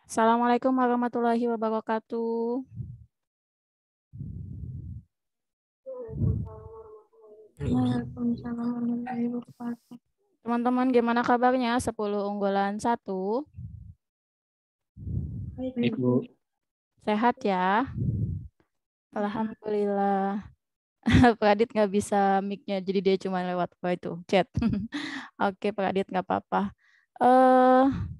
Assalamualaikum warahmatullahi wabarakatuh. Waalaikumsalam warahmatullahi wabarakatuh. Teman-teman, gimana kabarnya? 10 unggulan 1. Baik, Bu. Sehat ya? Alhamdulillah. Pak Adit nggak bisa mic-nya, jadi dia cuma lewat apa itu, chat. Oke, Pak Adit nggak apa-apa. Eh,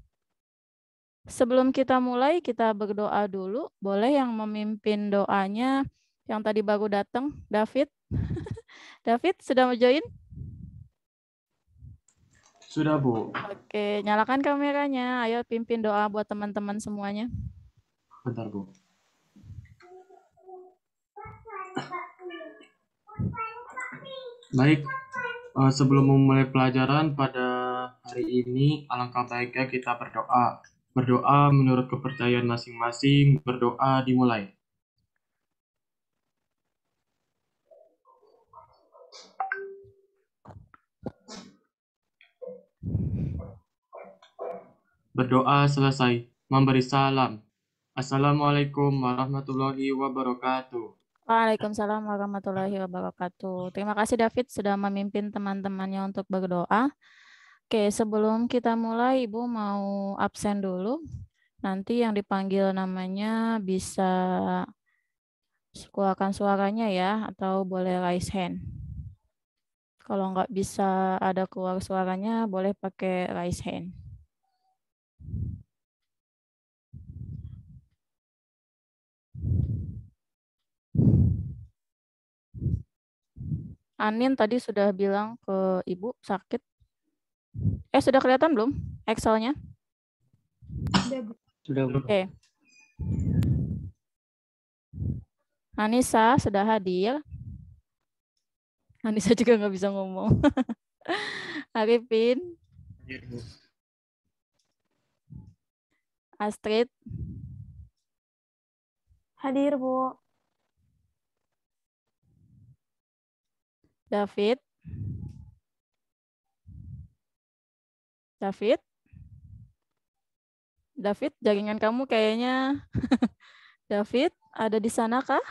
Sebelum kita mulai, kita berdoa dulu. Boleh yang memimpin doanya yang tadi baru datang, David? David, sudah mau join? Sudah, Bu. Oke, nyalakan kameranya. Ayo pimpin doa buat teman-teman semuanya. Bentar, Bu. Baik, sebelum memulai pelajaran pada hari ini, alangkah baiknya kita berdoa. Berdoa menurut kepercayaan masing-masing, berdoa dimulai. Berdoa selesai, memberi salam. Assalamualaikum warahmatullahi wabarakatuh. Waalaikumsalam warahmatullahi wabarakatuh. Terima kasih David sudah memimpin teman-temannya untuk berdoa. Oke, sebelum kita mulai, Ibu mau absen dulu. Nanti yang dipanggil namanya bisa keluarkan suaranya ya, atau boleh raise hand. Kalau nggak bisa ada keluar suaranya, boleh pakai raise hand. Anin tadi sudah bilang ke Ibu sakit. Sudah kelihatan belum Excel-nya? Sudah, Bu. Oke. Anissa sudah hadir. Anissa juga nggak bisa ngomong. Arifin, Astrid, Hadir, Bu. David, David, jaringan kamu kayaknya. David, ada di sana kah?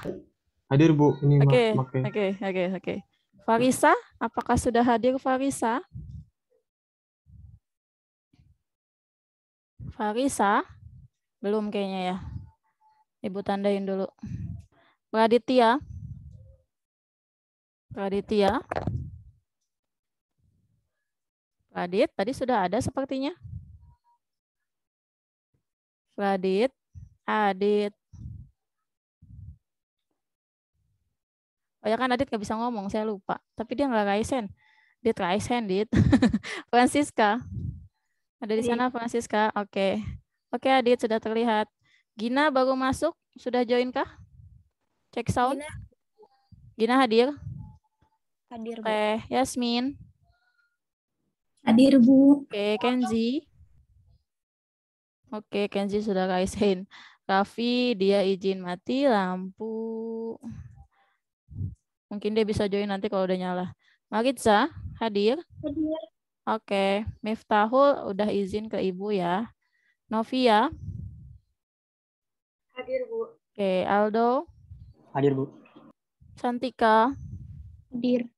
Hadir, Bu. Ini Oke. Farisa, apakah sudah hadir Farisa? Farisa, belum kayaknya ya. Ibu tandain dulu. Praditya, Pradit, tadi sudah ada sepertinya. Pradit, Adit. Oh ya kan Adit nggak bisa ngomong, saya lupa. Tapi dia nggak raise hand. Dit. Francisca. Ada di sana Francisca. Oke. Oke Adit, sudah terlihat. Gina baru masuk. Sudah join kah? Cek sound. Gina hadir. Hadir, Bu. Oke, Yasmin. Hadir, Bu. Oke, Kenzi. Oke, Kenzi sudah raise hand. Raffi, dia izin mati lampu. Mungkin dia bisa join nanti kalau udah nyala. Maritza, hadir. Hadir. Oke, Miftahul udah izin ke ibu ya. Novia. Hadir, Bu. Oke, Aldo. Hadir, Bu. Santika. Hadir.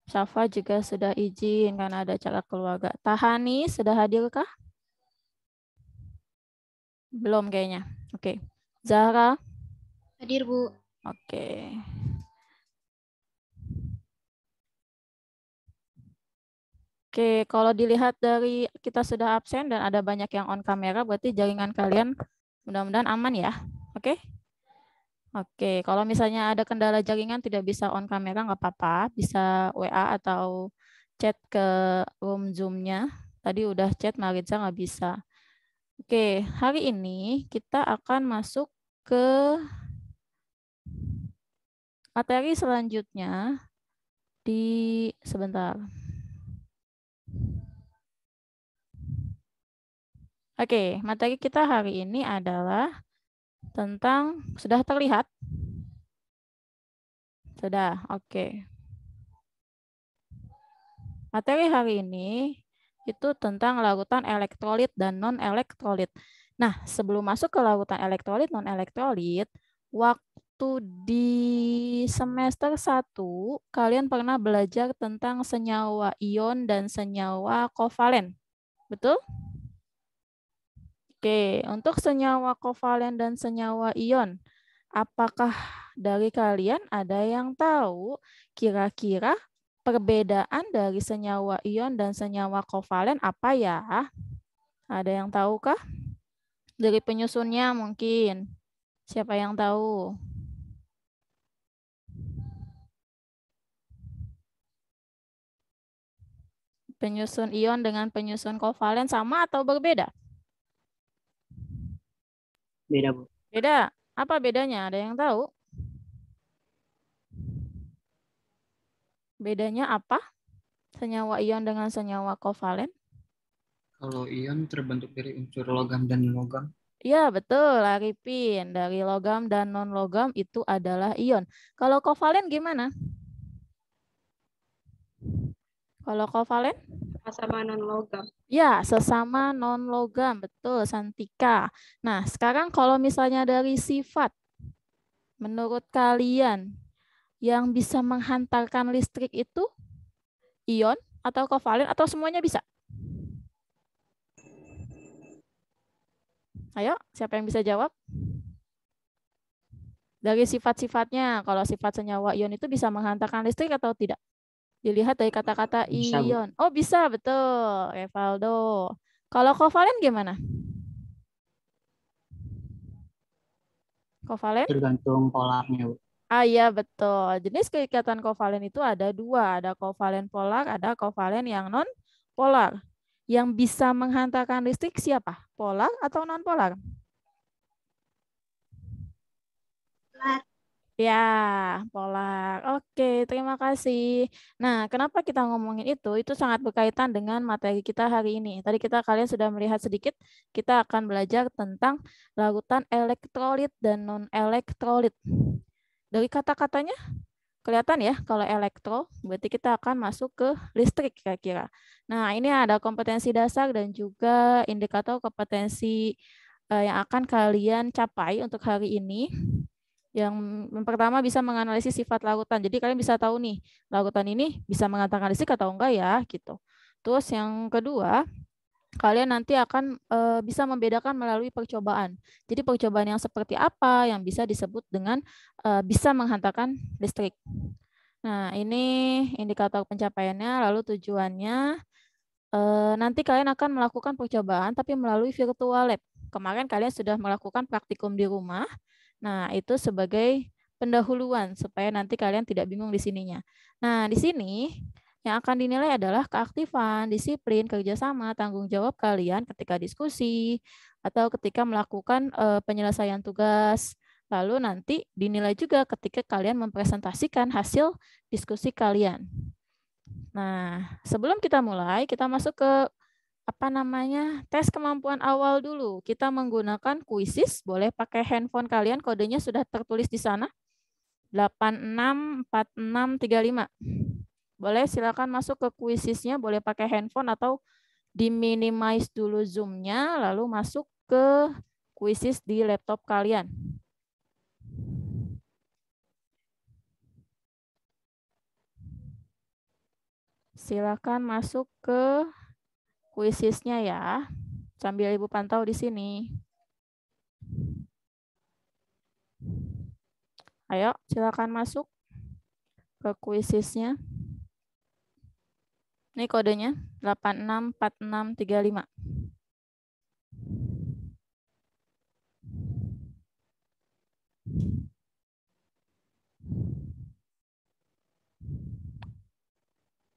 Syafa juga sudah izin karena ada acara keluarga. Tahani sudah hadirkah? Belum kayaknya. Oke. Zahra. Hadir, Bu. Oke. Oke, kalau dilihat dari kita sudah absen dan ada banyak yang on kamera, berarti jaringan kalian mudah-mudahan aman ya. Oke? Oke, kalau misalnya ada kendala jaringan tidak bisa on kamera nggak apa-apa, bisa WA atau chat ke room Zoom-nya. Tadi udah chat Maritza nggak bisa. Oke, hari ini kita akan masuk ke materi selanjutnya di sebentar. Oke, materi kita hari ini adalah tentang, sudah terlihat? Sudah, oke. Materi hari ini itu tentang larutan elektrolit dan non-elektrolit. Nah, sebelum masuk ke lautan elektrolit, non-elektrolit, waktu di semester 1, kalian pernah belajar tentang senyawa ion dan senyawa kovalen. Betul? Oke, untuk senyawa kovalen dan senyawa ion, apakah dari kalian ada yang tahu kira-kira perbedaan dari senyawa ion dan senyawa kovalen apa ya? Ada yang tahu kah? Dari penyusunnya mungkin. Siapa yang tahu? Penyusun ion dengan penyusun kovalen sama atau berbeda? Beda, Bu. Beda. Apa bedanya? Ada yang tahu? Bedanya apa? Senyawa ion dengan senyawa kovalen? Kalau ion terbentuk dari unsur logam dan non-logam. Ya, betul, Arifin. Dari logam dan non-logam itu adalah ion. Kalau kovalen gimana? Kalau kovalen? Sama non-logam. Ya, sesama non-logam. Betul, Santika. Nah, sekarang kalau misalnya dari sifat, menurut kalian, yang bisa menghantarkan listrik itu ion atau kovalen atau semuanya bisa? Ayo, siapa yang bisa jawab? Dari sifat-sifatnya, kalau sifat senyawa ion itu bisa menghantarkan listrik atau tidak? Dilihat dari kata-kata Bisa, Bu. ion. Oh, bisa, betul, Evaldo. Kalau kovalen gimana? Kovalen? Tergantung polarnya, Bu. Ah iya, betul. Jenis keikatan kovalen itu ada dua. Ada kovalen polar, ada kovalen yang non-polar. Yang bisa menghantarkan listrik siapa? Polar atau non-polar? Polar. Ya, polar. Oke, terima kasih. Nah, kenapa kita ngomongin itu? Itu sangat berkaitan dengan materi kita hari ini. Tadi kalian sudah melihat sedikit, kita akan belajar tentang larutan elektrolit dan non-elektrolit. Dari kata-katanya, kelihatan ya, kalau elektro, berarti kita akan masuk ke listrik kira-kira. Nah, ini ada kompetensi dasar dan juga indikator kompetensi yang akan kalian capai untuk hari ini. Yang pertama bisa menganalisis sifat larutan. Jadi kalian bisa tahu nih, larutan ini bisa menghantarkan listrik atau enggak ya, gitu. Terus yang kedua, kalian nanti akan bisa membedakan melalui percobaan. Jadi percobaan yang seperti apa yang bisa disebut dengan bisa menghantarkan listrik. Nah, ini indikator pencapaiannya, lalu tujuannya nanti kalian akan melakukan percobaan tapi melalui virtual lab. Kemarin kalian sudah melakukan praktikum di rumah. Nah, itu sebagai pendahuluan supaya nanti kalian tidak bingung di sininya. Nah, di sini yang akan dinilai adalah keaktifan, disiplin, kerjasama, tanggung jawab kalian ketika diskusi atau ketika melakukan penyelesaian tugas. Lalu nanti dinilai juga ketika kalian mempresentasikan hasil diskusi kalian. Nah, sebelum kita mulai, kita masuk ke tes kemampuan awal dulu. Kita menggunakan Quizzes, boleh pakai handphone kalian, kodenya sudah tertulis di sana. 864635. Boleh silakan masuk ke Quizzes-nya, boleh pakai handphone atau di-minimize dulu Zoom-nya, lalu masuk ke Quizzes di laptop kalian. Silakan masuk ke Quizzes-nya ya, sambil Ibu pantau di sini. Ayo, silakan masuk ke Quizzes-nya. Ini kodenya 864635.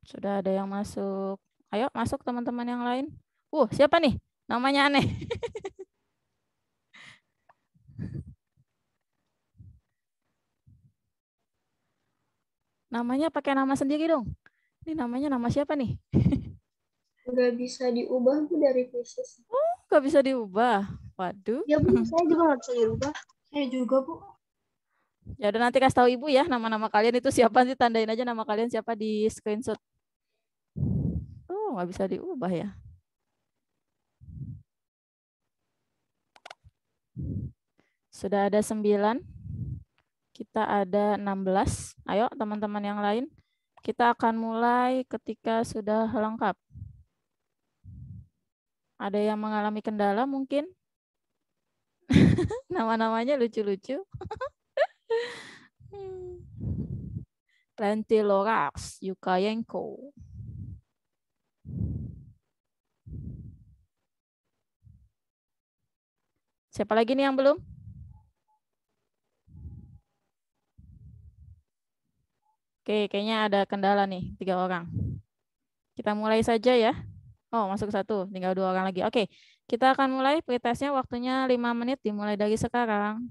Sudah ada yang masuk. Ayo masuk teman-teman yang lain. Siapa nih? Namanya aneh. Namanya pakai nama sendiri dong. Ini namanya nama siapa nih? Nggak bisa diubah Bu dari Quizzes. Nggak bisa diubah. Waduh. Ya Bu, saya juga nggak bisa diubah. Saya juga Bu. Ya udah nanti kasih tahu Ibu ya nama-nama kalian itu siapa sih, tandain aja nama kalian siapa di screenshot. Nggak bisa diubah ya. Sudah ada 9. Kita ada 16. Ayo teman-teman yang lain. Kita akan mulai ketika sudah lengkap. Ada yang mengalami kendala mungkin? Nama-namanya lucu-lucu. Lentilorax, Yukayenko. Siapa lagi nih yang belum? Oke, kayaknya ada kendala nih, 3 orang. Kita mulai saja ya. Oh, masuk 1, tinggal 2 orang lagi. Oke, kita akan mulai pretestnya, waktunya 5 menit, dimulai dari sekarang.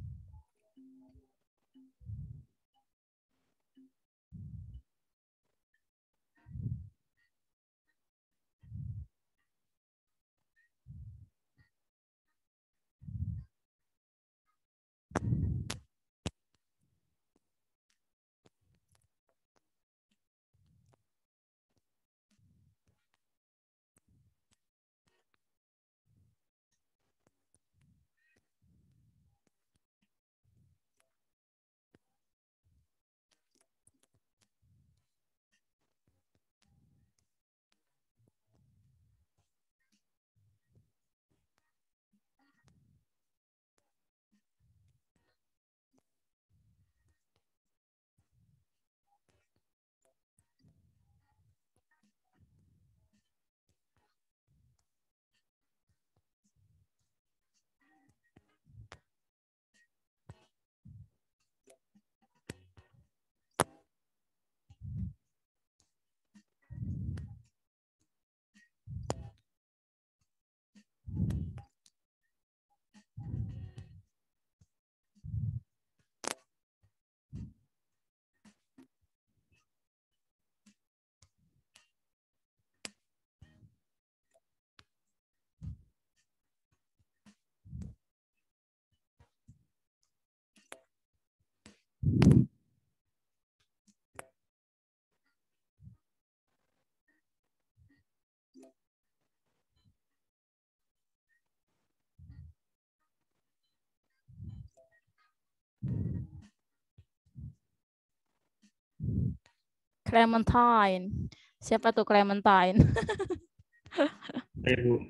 Clementine. Siapa tuh Clementine? Bu.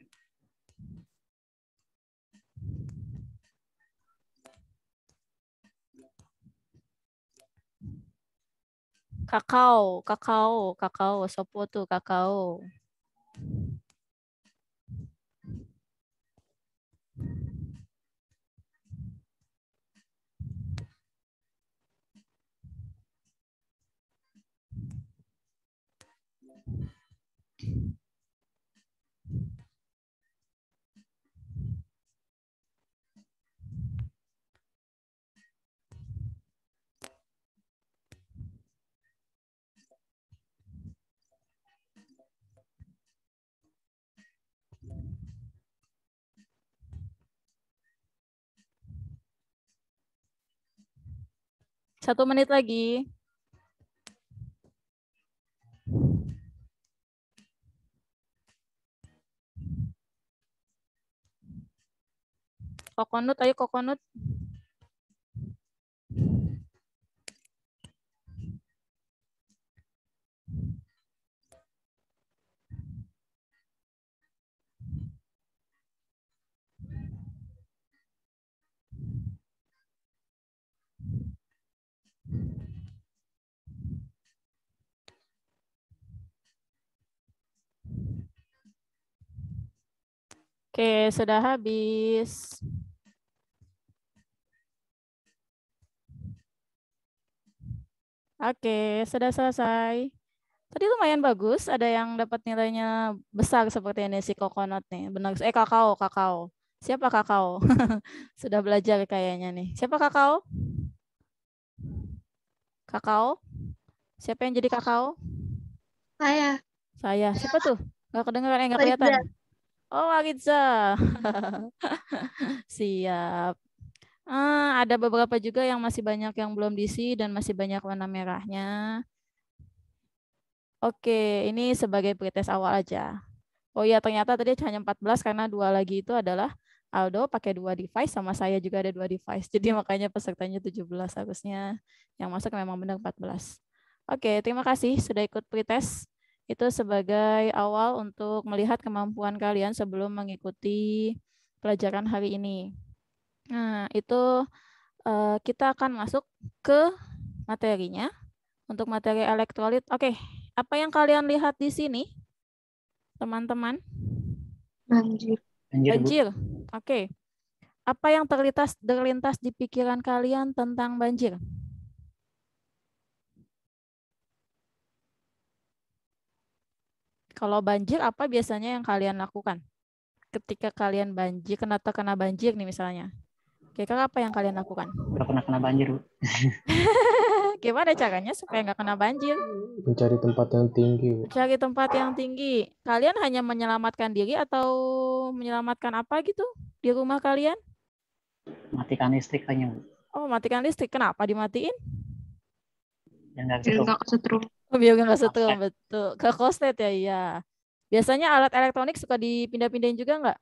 Kakao. Sopo tuh kakao. Satu menit lagi. Kokonut, ayo kokonut. Oke, sudah habis. Oke, sudah selesai. Tadi lumayan bagus, ada yang dapat nilainya besar seperti ini si Coconut nih. Benar, kakao. Siapa kakao? Sudah belajar kayaknya nih. Siapa kakao? Kakao? Siapa yang jadi kakao? Saya. Siapa tuh? Gak kedengeran, nggak kelihatan. Oh, Aritza. Siap. Ada beberapa juga yang masih banyak yang belum diisi dan masih banyak warna merahnya. Oke, ini sebagai pretest awal aja. Oh iya, ternyata tadi hanya 14 karena 2 lagi itu adalah Aldo pakai 2 device, sama saya juga ada 2 device. Jadi makanya pesertanya 17, harusnya yang masuk memang benar 14. Oke, terima kasih sudah ikut pretest. Itu sebagai awal untuk melihat kemampuan kalian sebelum mengikuti pelajaran hari ini. Nah, itu kita akan masuk ke materinya. Untuk materi elektrolit, oke. Apa yang kalian lihat di sini, teman-teman? Banjir. Banjir, Bu. Banjir. Oke. Apa yang terlintas di pikiran kalian tentang banjir? Kalau banjir, apa biasanya yang kalian lakukan? Ketika kalian banjir, kena banjir nih misalnya. Kira-kira apa yang kalian lakukan? Udah pernah kena banjir, Bu. Gimana caranya supaya nggak kena banjir? Mencari tempat yang tinggi. Cari tempat yang tinggi. Kalian hanya menyelamatkan diri atau menyelamatkan apa gitu di rumah kalian? Matikan listrik kayaknya, Bu. Oh, matikan listrik. Kenapa dimatiin? Yang nggak Biar gitu. nggak kesetrum. Oh, biar nggak setrum, Koslet. betul. Ke koslet ya, iya. Biasanya alat elektronik suka dipindah-pindahin juga nggak?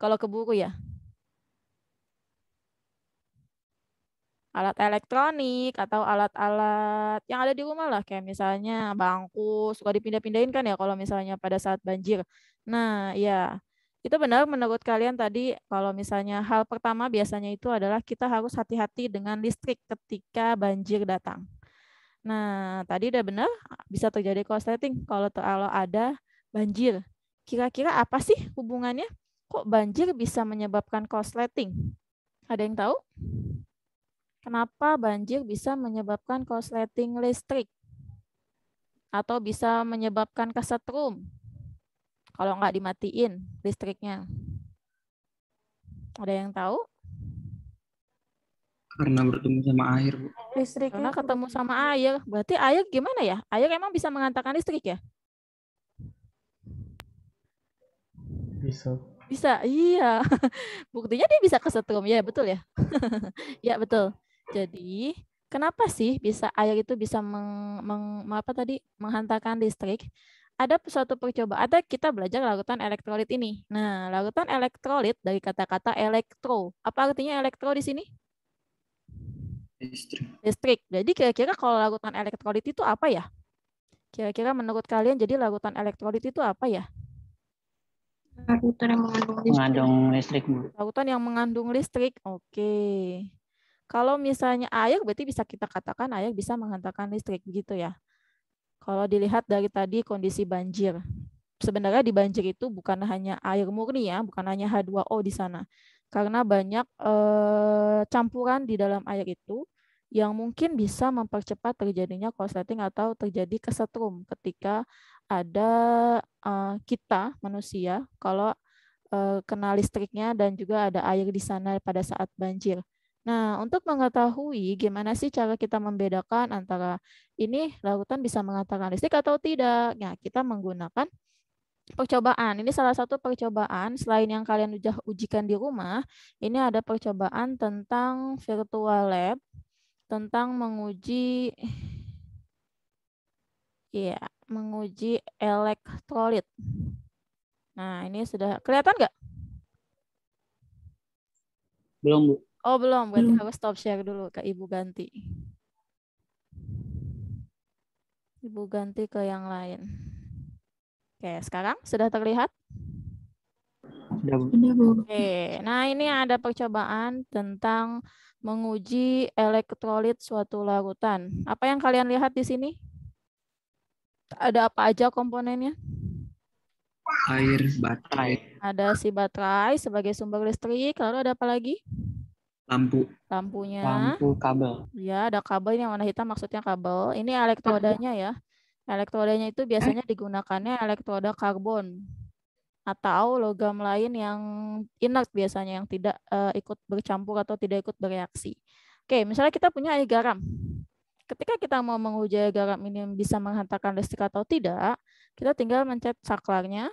Kalau keburu ya? Alat elektronik atau alat-alat yang ada di rumah lah, kayak misalnya bangku, suka dipindah-pindahin kan ya kalau misalnya pada saat banjir. Nah, ya. Itu benar menurut kalian tadi, kalau misalnya hal pertama biasanya itu adalah kita harus hati-hati dengan listrik ketika banjir datang. Nah, tadi udah benar, bisa terjadi korsleting kalau ada banjir. Kira-kira apa sih hubungannya? Kok banjir bisa menyebabkan korsleting? Ada yang tahu? Kenapa banjir bisa menyebabkan korsleting listrik? Atau bisa menyebabkan kesetrum? Kalau nggak dimatiin listriknya. Ada yang tahu? Karena bertemu sama air, Bu. Karena ketemu sama air. Berarti air gimana ya? Air emang bisa menghantarkan listrik ya? Bisa. Bisa, iya. Buktinya dia bisa kesetrum, ya betul ya? Ya betul. Jadi, kenapa sih bisa air itu bisa menghantarkan listrik? Ada suatu percobaan, ada kita belajar larutan elektrolit ini. Nah, larutan elektrolit dari kata-kata elektro. Apa artinya elektro di sini? Listrik. Listrik. Jadi kira-kira kalau larutan elektrolit itu apa ya? Kira-kira menurut kalian jadi larutan elektrolit itu apa ya? Larutan yang mengandung listrik. Mengandung listrik, Bu. Lautan yang mengandung listrik. Oke. Kalau misalnya air, berarti bisa kita katakan air bisa menghantarkan listrik, begitu ya. Kalau dilihat dari tadi kondisi banjir. Sebenarnya di banjir itu bukan hanya air murni ya, bukan hanya H2O di sana. Karena banyak campuran di dalam air itu yang mungkin bisa mempercepat terjadinya korsleting atau terjadi kesetrum ketika ada kita manusia kalau kena listriknya dan juga ada air di sana pada saat banjir. Nah, untuk mengetahui gimana sih cara kita membedakan antara ini lautan bisa menghantarkan listrik atau tidak, ya kita menggunakan percobaan. Ini salah satu percobaan selain yang kalian udah ujikan di rumah. Ini ada percobaan tentang virtual lab, tentang menguji elektrolit. Nah, ini sudah kelihatan nggak? Belum, Bu. Oh, belum. Berarti harus stop share dulu ke Ibu ganti. Ibu ganti ke yang lain. Oke, sekarang sudah terlihat? Sudah, Bu. Sudah, Bu. Oke, nah ini ada percobaan tentang menguji elektrolit suatu larutan. Apa yang kalian lihat di sini? Ada apa aja komponennya? Air, baterai, Ada si baterai sebagai sumber listrik, lalu ada apa lagi? lampu, Lampunya. lampu, kabel. Ya, ada kabel yang warna hitam maksudnya kabel. Ini elektrodanya ya. Elektrodanya itu biasanya digunakannya elektroda karbon atau logam lain yang inert biasanya, yang tidak ikut bercampur atau tidak ikut bereaksi. Oke, misalnya kita punya air garam. Ketika kita mau menguji air garam ini bisa menghantarkan listrik atau tidak, kita tinggal mencet saklarnya,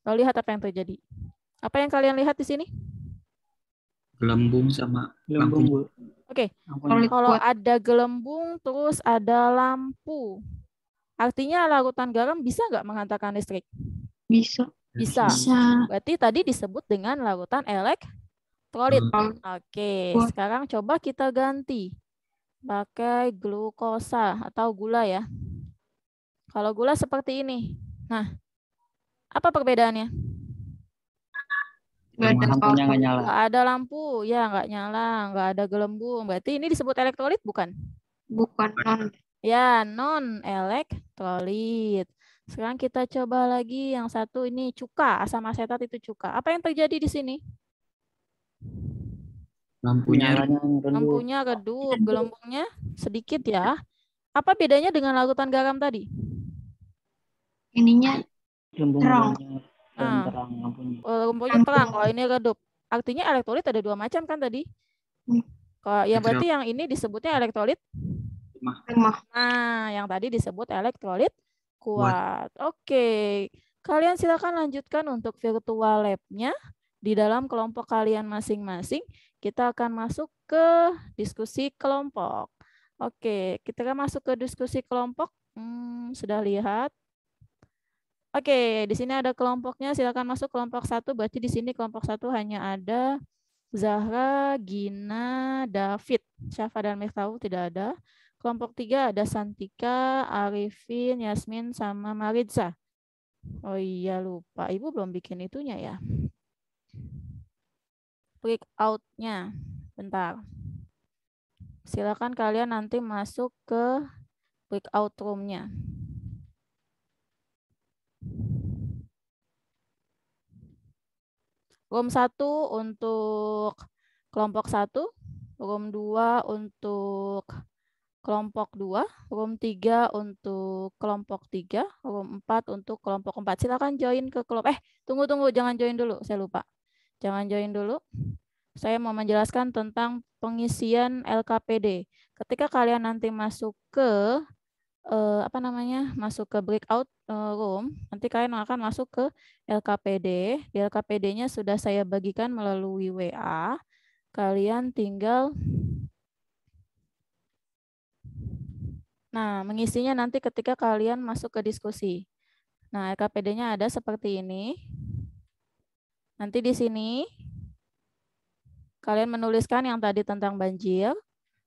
lalu lihat apa yang terjadi. Apa yang kalian lihat di sini? Gelembung sama Gelembung, lampu. Bu. Oke, Lampunya. kalau ada gelembung terus ada lampu, artinya larutan garam bisa nggak menghantarkan listrik? Bisa. Bisa. Bisa. Berarti tadi disebut dengan larutan elektrolit. Oke, sekarang coba kita ganti. Pakai glukosa atau gula ya. Kalau gula seperti ini. Nah, apa perbedaannya? Lampunya nggak nyala. Nggak ada lampu, ya nggak nyala, nggak ada gelembung. Berarti ini disebut elektrolit bukan? Bukan non. Ya, non elektrolit. Sekarang kita coba lagi yang satu ini cuka, asam asetat itu cuka. Apa yang terjadi di sini? Lampunya Lampunya redup, gelembungnya sedikit ya. Apa bedanya dengan larutan garam tadi? Ininya terang. Nah, terang lampunya. gelembungnya terang, kalau ini redup. Artinya elektrolit ada dua macam kan tadi? Kalau ya berarti yang ini disebutnya elektrolit Lemah. Nah, yang tadi disebut elektrolit kuat. Oke, kalian silakan lanjutkan untuk virtual lab-nya di dalam kelompok kalian masing-masing. Kita akan masuk ke diskusi kelompok. Oke, kita akan masuk ke diskusi kelompok. Sudah lihat? Oke, di sini ada kelompoknya. Silakan masuk kelompok 1. Berarti di sini kelompok 1 hanya ada Zahra, Gina, David. Syafa dan Miftahul tidak ada. Kelompok 3 ada Santika, Arifin, Yasmin, sama Maritza. Oh iya lupa, Ibu belum bikin itunya ya. Breakout-nya. Bentar. Silakan kalian nanti masuk ke breakout room-nya. Room 1 untuk kelompok 1, room 2 untuk kelompok 2, room 3 untuk kelompok 3, room 4 untuk kelompok 4. Silakan join ke kelompok. Tunggu, jangan join dulu, saya lupa. Jangan join dulu. Saya mau menjelaskan tentang pengisian LKPD. Ketika kalian nanti masuk ke masuk ke breakout room, nanti kalian akan masuk ke LKPD. Di LKPD-nya sudah saya bagikan melalui WA. Kalian tinggal mengisinya nanti ketika kalian masuk ke diskusi. Nah, LKPD-nya ada seperti ini. Nanti di sini kalian menuliskan yang tadi tentang banjir.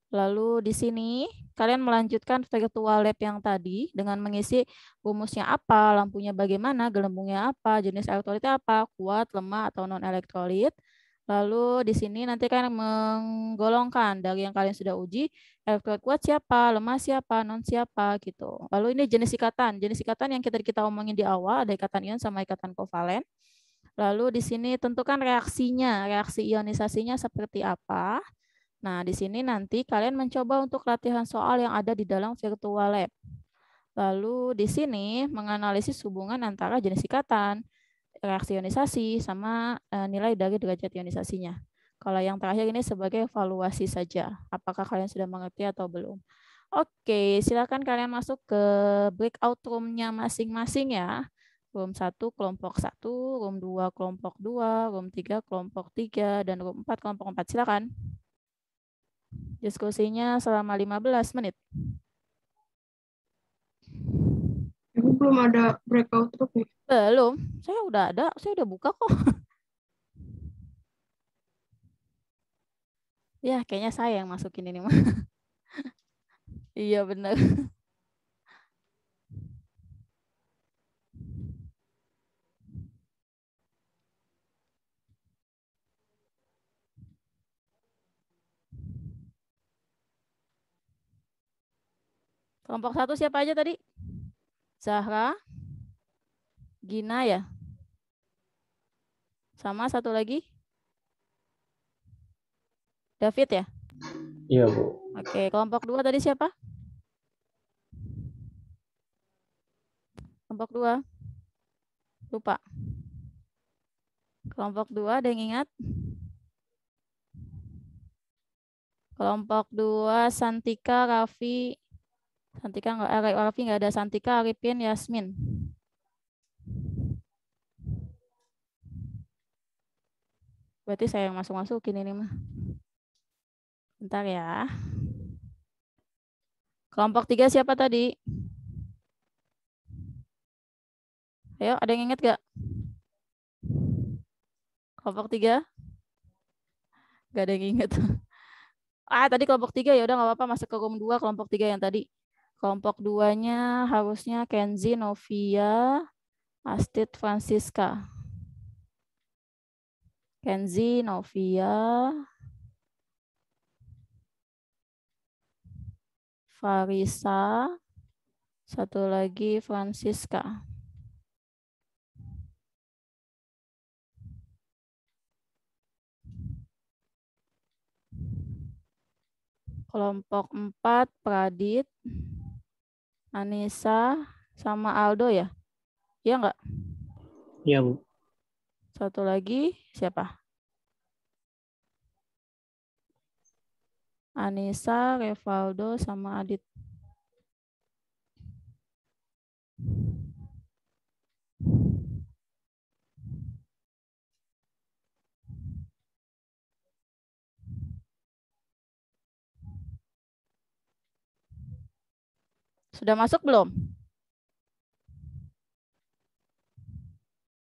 Lalu di sini kalian melanjutkan virtual lab yang tadi dengan mengisi rumusnya apa, lampunya bagaimana, gelembungnya apa, jenis elektrolitnya apa, kuat, lemah, atau non-elektrolit. Lalu di sini nanti kalian menggolongkan dari yang kalian sudah uji, elektrolit kuat siapa, lemah siapa, non siapa gitu. Lalu ini jenis ikatan. Jenis ikatan yang kita omongin di awal, ada ikatan ion sama ikatan kovalen. Lalu di sini tentukan reaksinya, reaksi ionisasinya seperti apa. Nah, di sini nanti kalian mencoba untuk latihan soal yang ada di dalam virtual lab. Lalu di sini menganalisis hubungan antara jenis ikatan, reaksi ionisasi, sama nilai dari derajat ionisasinya. Kalau yang terakhir ini sebagai evaluasi saja. Apakah kalian sudah mengerti atau belum? Oke, silakan kalian masuk ke breakout room-nya masing-masing ya. Room 1 kelompok 1, room 2 kelompok 2, room 3 kelompok 3, dan room 4 kelompok 4. Silakan. Diskusinya selama 15 menit. Ibu belum ada breakout room ya? Belum, saya udah ada, saya udah buka kok. Ya, kayaknya saya yang masukin ini mah. Iya benar. Kelompok 1 siapa aja tadi? Zahra, Gina ya? Sama satu lagi? David ya? Iya, Bu. Oke, kelompok 2 tadi siapa? Kelompok 2? Lupa. Kelompok 2 ada yang ingat? Kelompok 2 Santika, Raffi. Santika Raffi nggak ada. Santika, Arifin, Yasmin. Berarti saya yang masuk-masukin ini mah. Bentar ya. Kelompok 3 siapa tadi? Ayo, ada yang ingat gak? Kelompok 3? Gak ada yang ingat. Tadi kelompok 3 ya udah nggak apa-apa, masuk ke room 2 kelompok 3 yang tadi. Kelompok 2-nya harusnya Kenzi, Novia, Astrid, Francisca. Kenzi, Novia, Farisa, satu lagi Francisca. Kelompok 4 Pradit, Anissa, sama Aldo ya? Iya nggak? Iya, Bu. Satu lagi siapa? Anissa, Revaldo, sama Adit. Sudah masuk belum?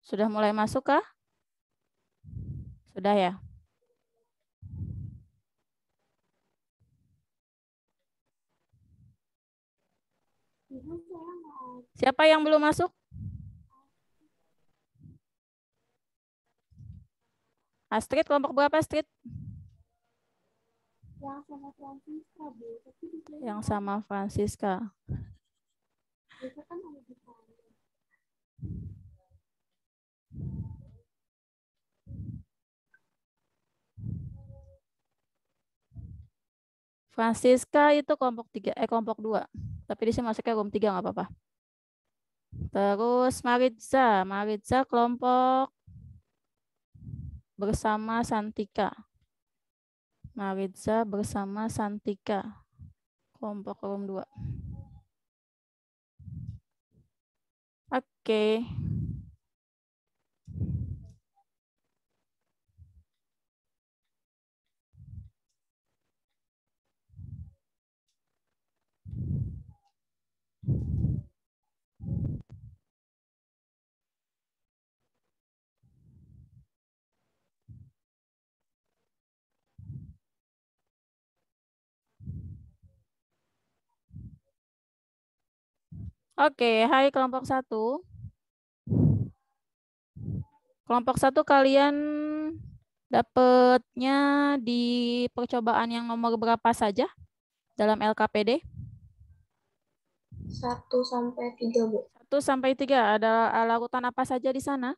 Sudah mulai masuk kah? Sudah ya? Siapa yang belum masuk? Astrid, kelompok berapa Astrid? Yang sama Francisca, Bu. Tapi di sini Yang sama Francisca. biasa kan ada di sana. Francisca itu kelompok 3, kelompok 2. Tapi di sini masuknya room 3 nggak apa-apa. Terus Maritza kelompok bersama Santika. Maritza bersama Santika. Kelompok room 2. Oke. Oke, hai kelompok 1. Kelompok 1 kalian dapatnya di percobaan yang nomor berapa saja dalam LKPD? 1 sampai 3, Bu. 1 sampai 3 ada larutan apa saja di sana?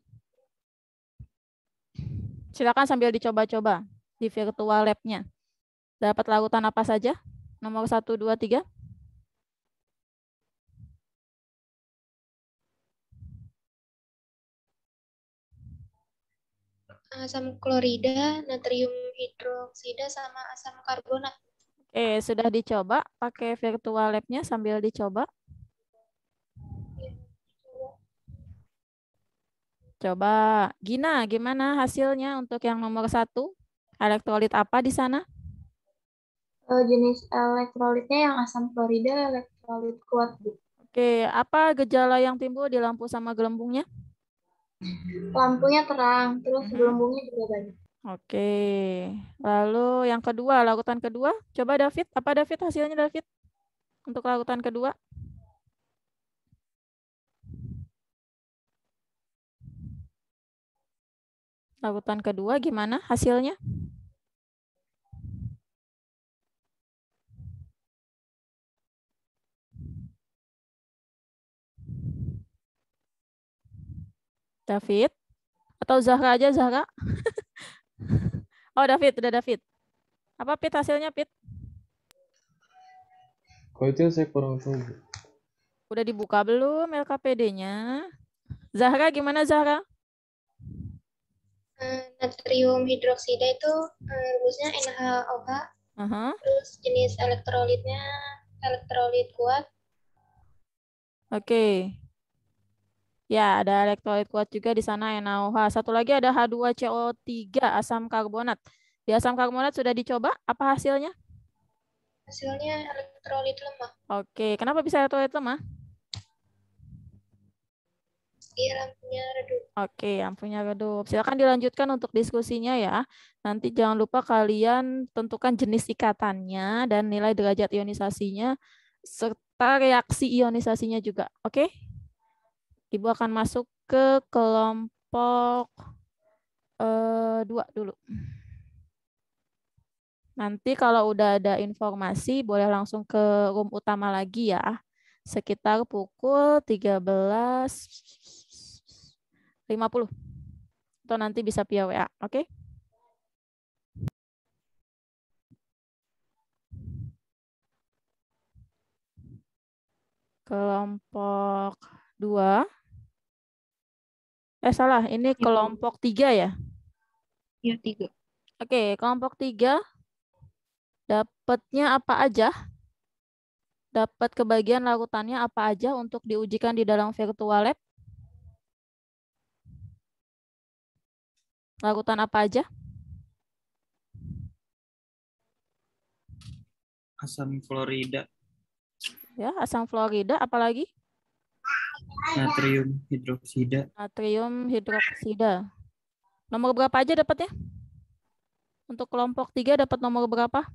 Silakan sambil dicoba-coba di virtual lab-nya. Dapat larutan apa saja? Nomor 1, 2, 3. Asam klorida, natrium hidroksida, sama asam karbonat. Sudah dicoba pakai virtual lab-nya sambil dicoba. Coba, Gina, gimana hasilnya untuk yang nomor 1? Elektrolit apa di sana? Jenis elektrolitnya yang asam klorida, elektrolit kuat, Bu. Oke, apa gejala yang timbul di lampu sama gelembungnya? Lampunya terang, terus gelembungnya juga banyak. Oke, lalu yang kedua, larutan kedua. Coba David, apa David hasilnya David? Untuk larutan kedua. Larutan kedua gimana hasilnya? David? Atau Zahra aja, Zahra? Oh, David, udah David. Apa Pit hasilnya, Pit? Kalau itu saya kurang tahu. Udah dibuka belum LKPD-nya? Zahra gimana Zahra? Natrium hidroksida itu rumusnya NaOH. Terus jenis elektrolitnya elektrolit kuat. Oke. Ya, ada elektrolit kuat juga di sana NaOH. Satu lagi ada H2CO3, asam karbonat. Di asam karbonat sudah dicoba? Apa hasilnya? Hasilnya elektrolit lemah. Oke, kenapa bisa elektrolit lemah? Iya, lampunya redup. Oke, lampunya redup. Silakan dilanjutkan untuk diskusinya ya. Nanti jangan lupa kalian tentukan jenis ikatannya dan nilai derajat ionisasinya serta reaksi ionisasinya juga. Oke? Ibu akan masuk ke kelompok 2 dulu. Nanti kalau udah ada informasi boleh langsung ke room utama lagi ya. Sekitar pukul 13.50. Atau nanti bisa via WA, oke? Kelompok 2. Salah, ini kelompok 3 ya? Iya, 3. Oke, kelompok 3 dapatnya apa aja? Dapat kebagian larutannya apa aja untuk diujikan di dalam virtual lab? Larutan apa aja? Asam fluorida, Ya, asam fluorida, apalagi? natrium hidroksida, Natrium hidroksida. Nomor berapa aja dapatnya? Untuk kelompok 3 dapat nomor berapa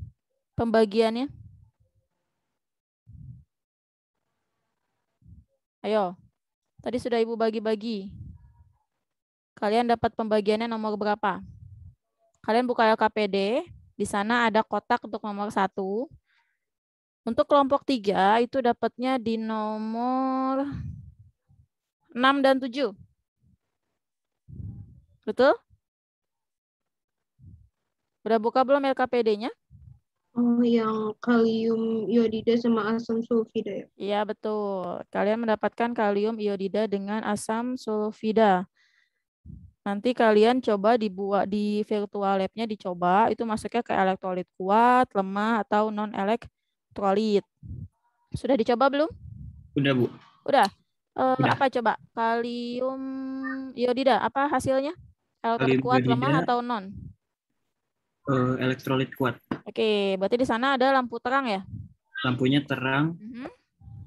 pembagiannya? Ayo, tadi sudah Ibu bagi-bagi. Kalian dapat pembagiannya nomor berapa? Kalian buka LKPD, di sana ada kotak untuk nomor 1. Untuk kelompok 3 itu dapatnya di nomor 6 dan 7. Betul? Udah buka belum LKPD-nya? Oh, yang kalium iodida sama asam sulfida ya? Iya, betul. Kalian mendapatkan kalium iodida dengan asam sulfida. Nanti kalian coba dibuat di virtual lab-nya, dicoba itu masuknya ke elektrolit kuat, lemah, atau non-elektrolit. Sudah dicoba belum? udah Bu. Udah. Udah. Apa coba? Kalium iodida, apa hasilnya? Elektrolit Kalium kuat, iodida, lemah, atau non? elektrolit kuat. Oke, berarti di sana ada lampu terang ya? Lampunya terang,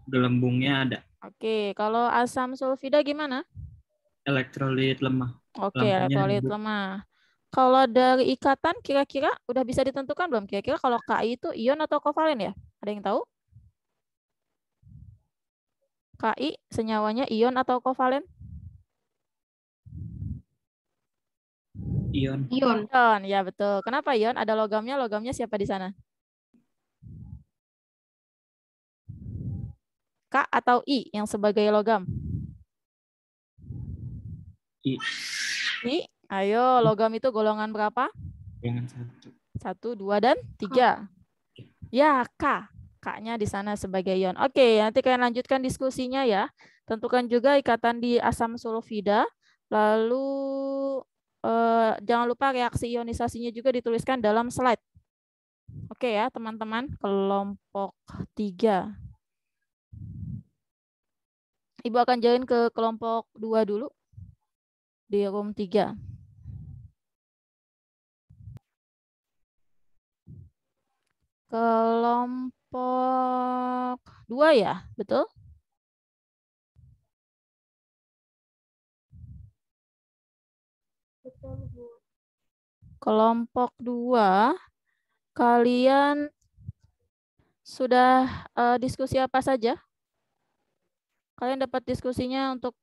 gelembungnya ada. Oke, kalau asam sulfida gimana? Elektrolit lemah. Oke, Lampunya elektrolit redup. lemah. Kalau dari ikatan kira-kira udah bisa ditentukan belum? Kira-kira kalau Ki itu ion atau kovalen ya? Ada yang tahu? Ki senyawanya ion atau kovalen? Ion. Ion. Ion, ya betul. Kenapa ion? Ada logamnya, logamnya siapa di sana? K atau I yang sebagai logam? I. I. Ayo, logam itu golongan berapa? Golongan 1, 1. 2, dan 3. Ya, K. K-nya di sana sebagai ion. Oke, nanti kalian lanjutkan diskusinya ya. Tentukan juga ikatan di asam sulfida. Lalu jangan lupa reaksi ionisasinya juga dituliskan dalam slide. Oke ya, teman-teman. Kelompok 3. Ibu akan join ke kelompok 2 dulu. Di room 3. Kelompok 2 ya, betul? Kelompok 2, kalian sudah diskusi apa saja? Kalian dapat diskusinya untuk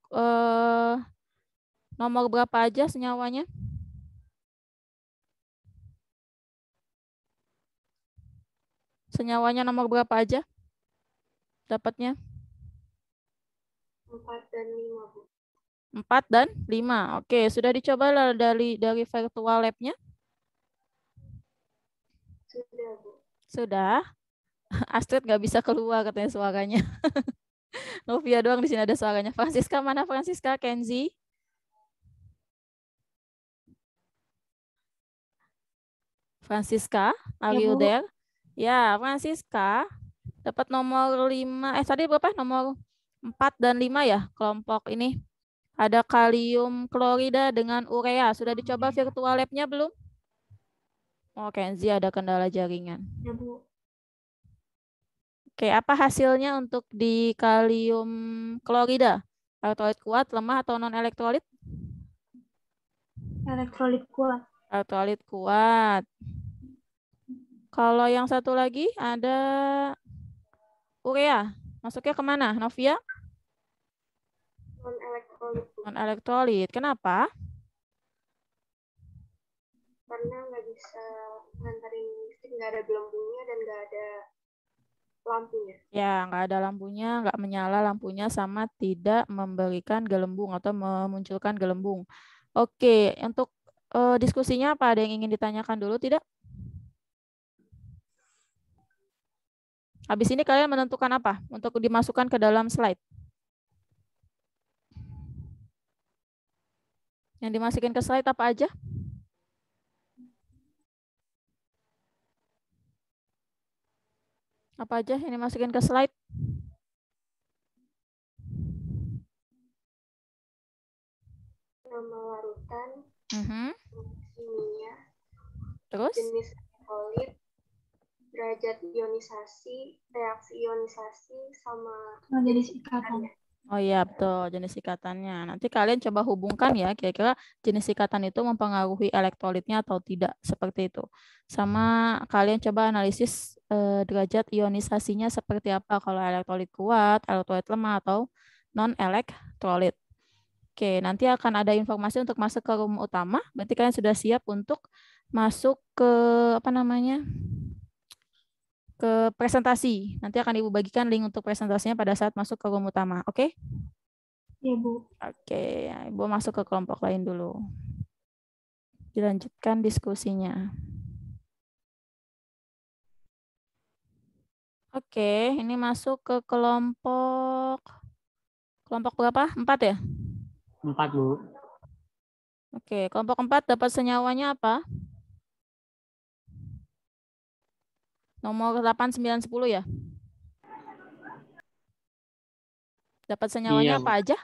nomor berapa aja senyawanya? Senyawanya nomor berapa aja? Dapatnya? 4 dan 5, Bu. 4 dan 5. Oke, sudah dicoba dari virtual lab-nya? Sudah, Bu. Sudah. Astrid nggak bisa keluar katanya suaranya. Novia doang di sini ada suaranya. Francisca mana Francisca? Kenzi? Francisca, are you there? Ya, Francisca dapat nomor 5. Tadi berapa? Nomor 4 dan 5 ya kelompok ini. Ada kalium klorida dengan urea. Sudah dicoba virtual lab-nya belum? Oh, Kenzi ada kendala jaringan. Ya, Bu. Oke, apa hasilnya untuk di kalium klorida? Elektrolit kuat, lemah, atau non-elektrolit? Elektrolit kuat. Elektrolit kuat. Kalau yang satu lagi ada urea. Masuknya kemana, Novia? Non-elektrolit, Bu. Non-elektrolit. Kenapa? Karena nggak bisa nganterin listrik, nggak ada gelembungnya dan nggak ada lampunya. Ya, nggak ada lampunya, nggak menyala lampunya, sama tidak memberikan gelembung atau memunculkan gelembung. Oke, untuk diskusinya apa? Ada yang ingin ditanyakan dulu, tidak? Habis ini kalian menentukan apa untuk dimasukkan ke dalam slide? Yang dimasukin ke slide apa aja? Apa aja yang dimasukin ke slide? Nama larutan, Mhm. kimia, Terus? jenis elektrolit, derajat ionisasi, reaksi ionisasi, sama jenis ikatannya. Oh iya, betul, jenis ikatannya. Nanti kalian coba hubungkan ya, kira-kira jenis ikatan itu mempengaruhi elektrolitnya atau tidak, seperti itu. Sama kalian coba analisis derajat ionisasinya seperti apa, kalau elektrolit kuat, elektrolit lemah, atau non-elektrolit. Oke, nanti akan ada informasi untuk masuk ke room utama, berarti kalian sudah siap untuk masuk ke, apa namanya, ke presentasi. Nanti akan Ibu bagikan link untuk presentasinya pada saat masuk ke room utama. Oke? Iya, Bu. Oke, Ibu masuk ke kelompok lain dulu. Dilanjutkan diskusinya. Oke, ini masuk ke kelompok berapa? 4 ya? 4, Bu. Oke, kelompok 4 dapat senyawanya apa? Nomor 8, 9, 10 ya? Dapat senyawanya Iya, Bu. apa aja?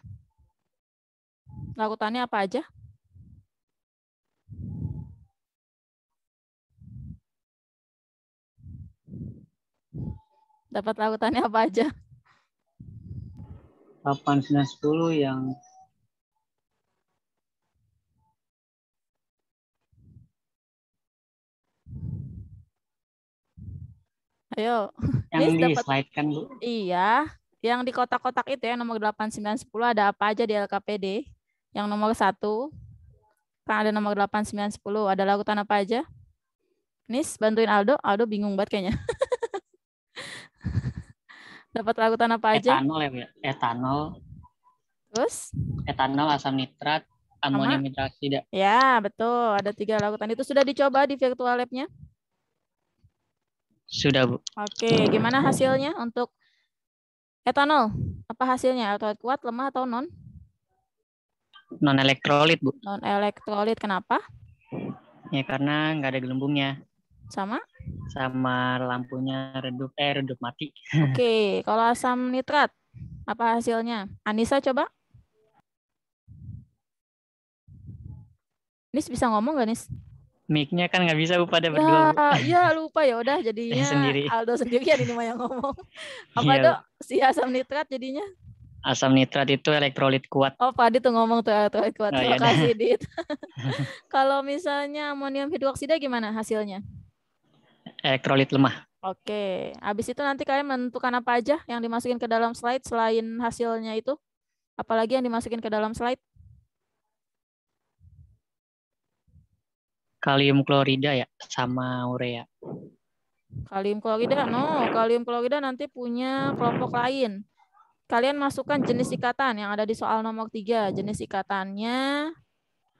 Larutannya apa aja? Dapat larutannya apa aja? 8, 9, 10 yang Ayo. yang Nis di dapat. slide kan, Bu. Iya, yang di kotak-kotak itu ya, nomor 8, 9, 10 ada apa aja di LKPD? Yang nomor 1, kan ada nomor 8, 9, 10, ada larutan apa aja? Nis, bantuin Aldo. Aldo bingung banget kayaknya. Dapat larutan apa aja? Etanol ya, Bu. Etanol, Terus? asam nitrat, amonium hidroksida. Ya, betul. Ada 3 larutan. Itu sudah dicoba di virtual lab-nya? Sudah, Bu. Oke, gimana hasilnya untuk etanol? Apa hasilnya? Elektrolit kuat, lemah, atau non? Non-elektrolit, Bu. Non-elektrolit. Kenapa? Ya, karena nggak ada gelembungnya. Sama? Sama lampunya redup mati. Oke, kalau asam nitrat, apa hasilnya? Anissa coba. Nis bisa ngomong nggak, Nis? Mic-nya kan nggak bisa, Bu, pada berdua, Bu. Ya lupa ya udah jadinya sendiri. Aldo sendirian ini mah yang ngomong. Apa Iya, Dok? Si asam nitrat jadinya? Asam nitrat itu elektrolit kuat. Oh, Pak Adit tuh ngomong tuh elektrolit kuat. Oh, Terima iya kasih, Dit. Kalau misalnya amonium hidroksida gimana hasilnya? Elektrolit lemah. Oke, habis itu nanti kalian menentukan apa aja yang dimasukin ke dalam slide selain hasilnya itu? Apalagi yang dimasukin ke dalam slide? Kalium klorida ya, sama urea. Kalium klorida? No, kalium klorida nanti punya kelompok lain. Kalian masukkan jenis ikatan yang ada di soal nomor 3. Jenis ikatannya,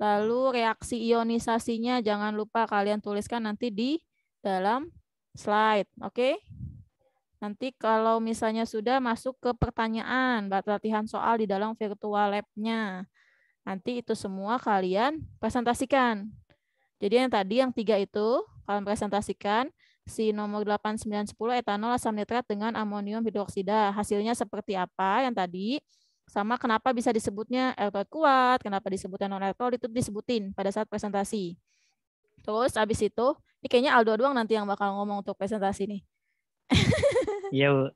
lalu reaksi ionisasinya jangan lupa kalian tuliskan nanti di dalam slide. Oke? Nanti kalau misalnya sudah masuk ke pertanyaan, latihan soal di dalam virtual lab-nya. Nanti itu semua kalian presentasikan. Jadi yang tadi yang 3 itu kalian presentasikan si nomor 8, 9, 10 etanol asam nitrat dengan amonium hidroksida. Hasilnya seperti apa yang tadi, sama kenapa bisa disebutnya elektrolit kuat, kenapa disebutnya non-elektrolit, itu disebutin pada saat presentasi. Terus habis itu, ini kayaknya Aldo doang nanti yang bakal ngomong untuk presentasi nih. Iya, Bu.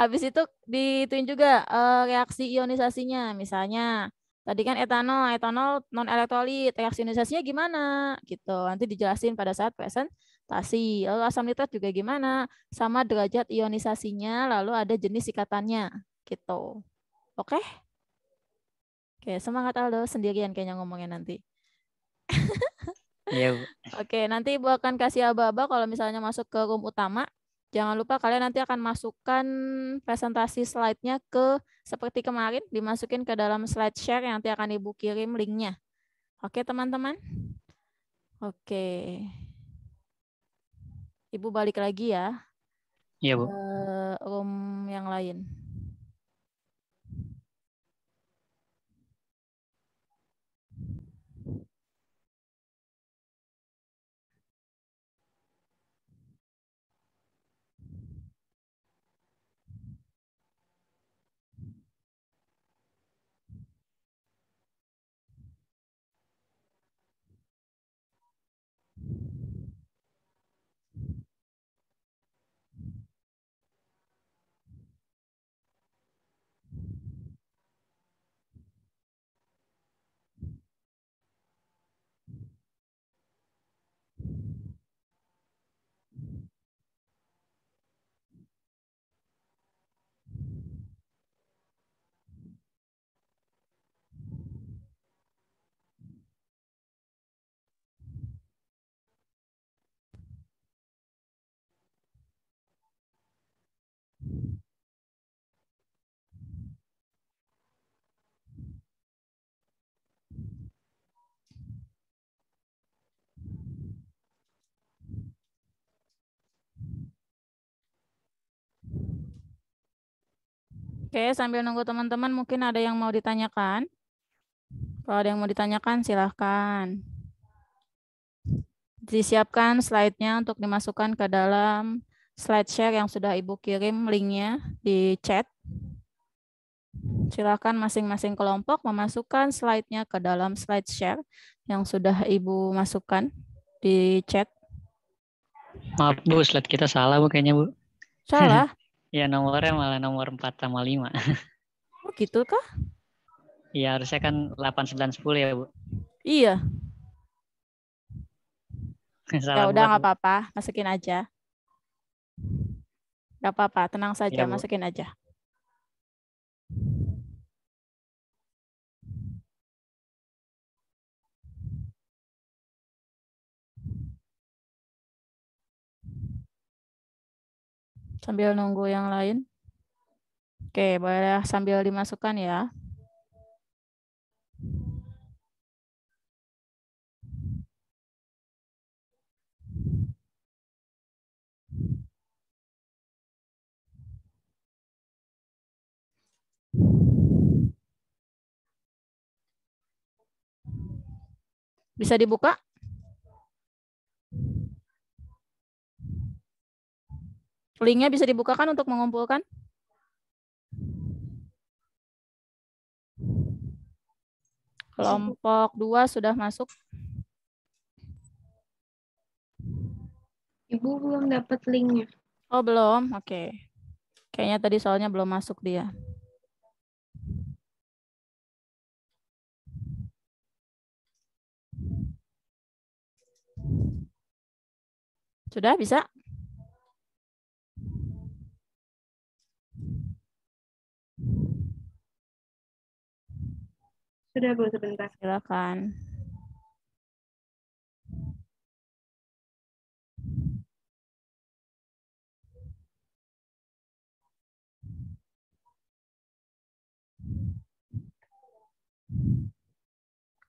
Habis itu dituin juga reaksi ionisasinya. Misalnya tadi kan etanol, etanol non elektrolit, reaksi ionisasinya gimana gitu. Nanti dijelasin pada saat presentasi. Lalu asam nitrat juga gimana, sama derajat ionisasinya, lalu ada jenis ikatannya gitu. Oke? Oke, semangat Aldo, sendirian kayaknya ngomongnya nanti. Iya, Bu. Oke, nanti Ibu akan kasih aba-aba kalau misalnya masuk ke room utama. Jangan lupa kalian nanti akan masukkan presentasi slide-nya ke seperti kemarin, dimasukin ke dalam slide share yang nanti akan Ibu kirim linknya. Oke, teman-teman? Oke. Ibu balik lagi ya Iya, Bu. ke room yang lain. Oke, sambil nunggu teman-teman mungkin ada yang mau ditanyakan. Kalau ada yang mau ditanyakan silahkan. Disiapkan slide-nya untuk dimasukkan ke dalam slide share yang sudah Ibu kirim linknya di chat. Silakan masing-masing kelompok memasukkan slide-nya ke dalam slide share yang sudah Ibu masukkan di chat. Maaf, Bu, slide kita salah, Bu, kayaknya, Bu. Salah? Ya, nomornya malah nomor 4 sama 5. Oh gitu kah? Iya, harusnya kan 8, 9, 10 ya, Bu. Iya. Ya Salah udah buat, nggak Bu. apa-apa, masukin aja. Nggak apa-apa, tenang saja, Iya, Bu. masukin aja. Sambil nunggu yang lain. Oke, boleh sambil dimasukkan ya. Bisa dibuka? Linknya bisa dibukakan untuk mengumpulkan? Kelompok 2 sudah masuk. Ibu belum dapat linknya. Oh, belum? Oke. Kayaknya tadi soalnya belum masuk dia. Sudah bisa? Sudah Bu, sebentar. Silakan.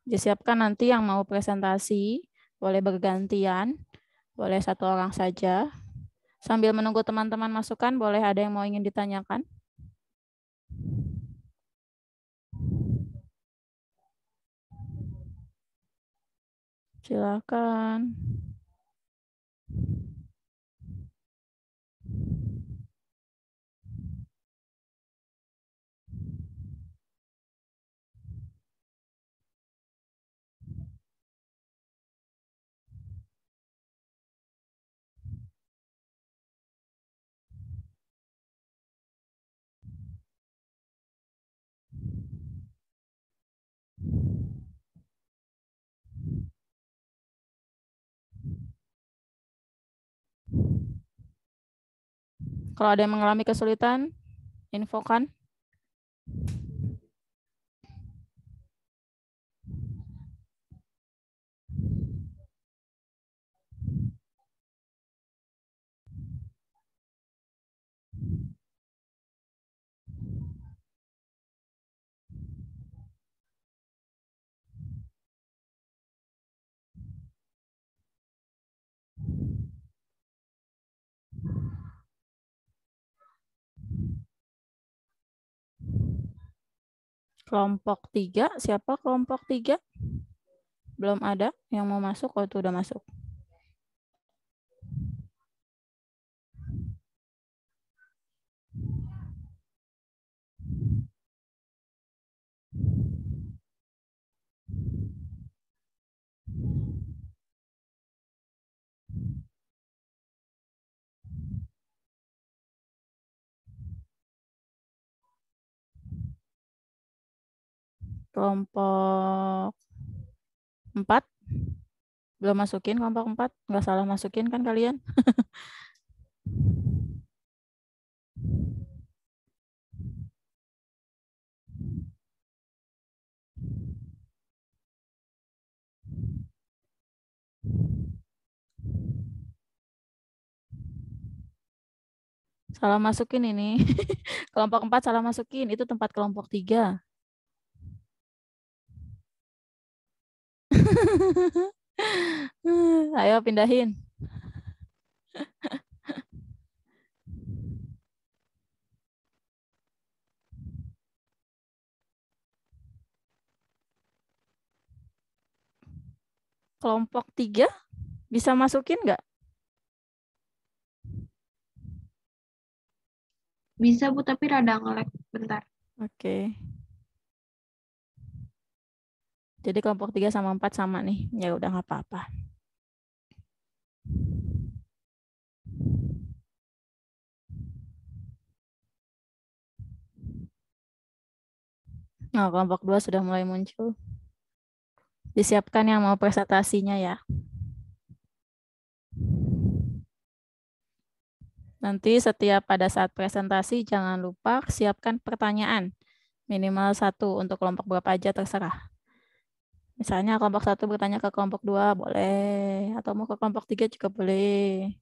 Disiapkan nanti yang mau presentasi, boleh bergantian, boleh satu orang saja. Sambil menunggu teman-teman masukkan, boleh ada yang mau ingin ditanyakan? Silakan. Kalau ada yang mengalami kesulitan, infokan. Kelompok 3, siapa kelompok 3? Belum ada yang mau masuk, oh itu udah masuk. Kelompok 4, belum masukin kelompok 4, nggak salah masukin kan kalian? Salah masukin ini. Kelompok 4 salah masukin, itu tempat kelompok 3. Ayo pindahin. Kelompok 3 bisa masukin nggak? Bisa Bu, tapi rada nge-lag bentar. Oke. Jadi kelompok 3 sama 4 sama nih. Ya udah nggak apa-apa. Nah, kelompok 2 sudah mulai muncul. Disiapkan yang mau presentasinya ya. Nanti setiap pada saat presentasi jangan lupa siapkan pertanyaan. Minimal 1 untuk kelompok berapa aja terserah. Misalnya kelompok 1 bertanya ke kelompok 2 boleh. Atau mau ke kelompok 3 juga boleh.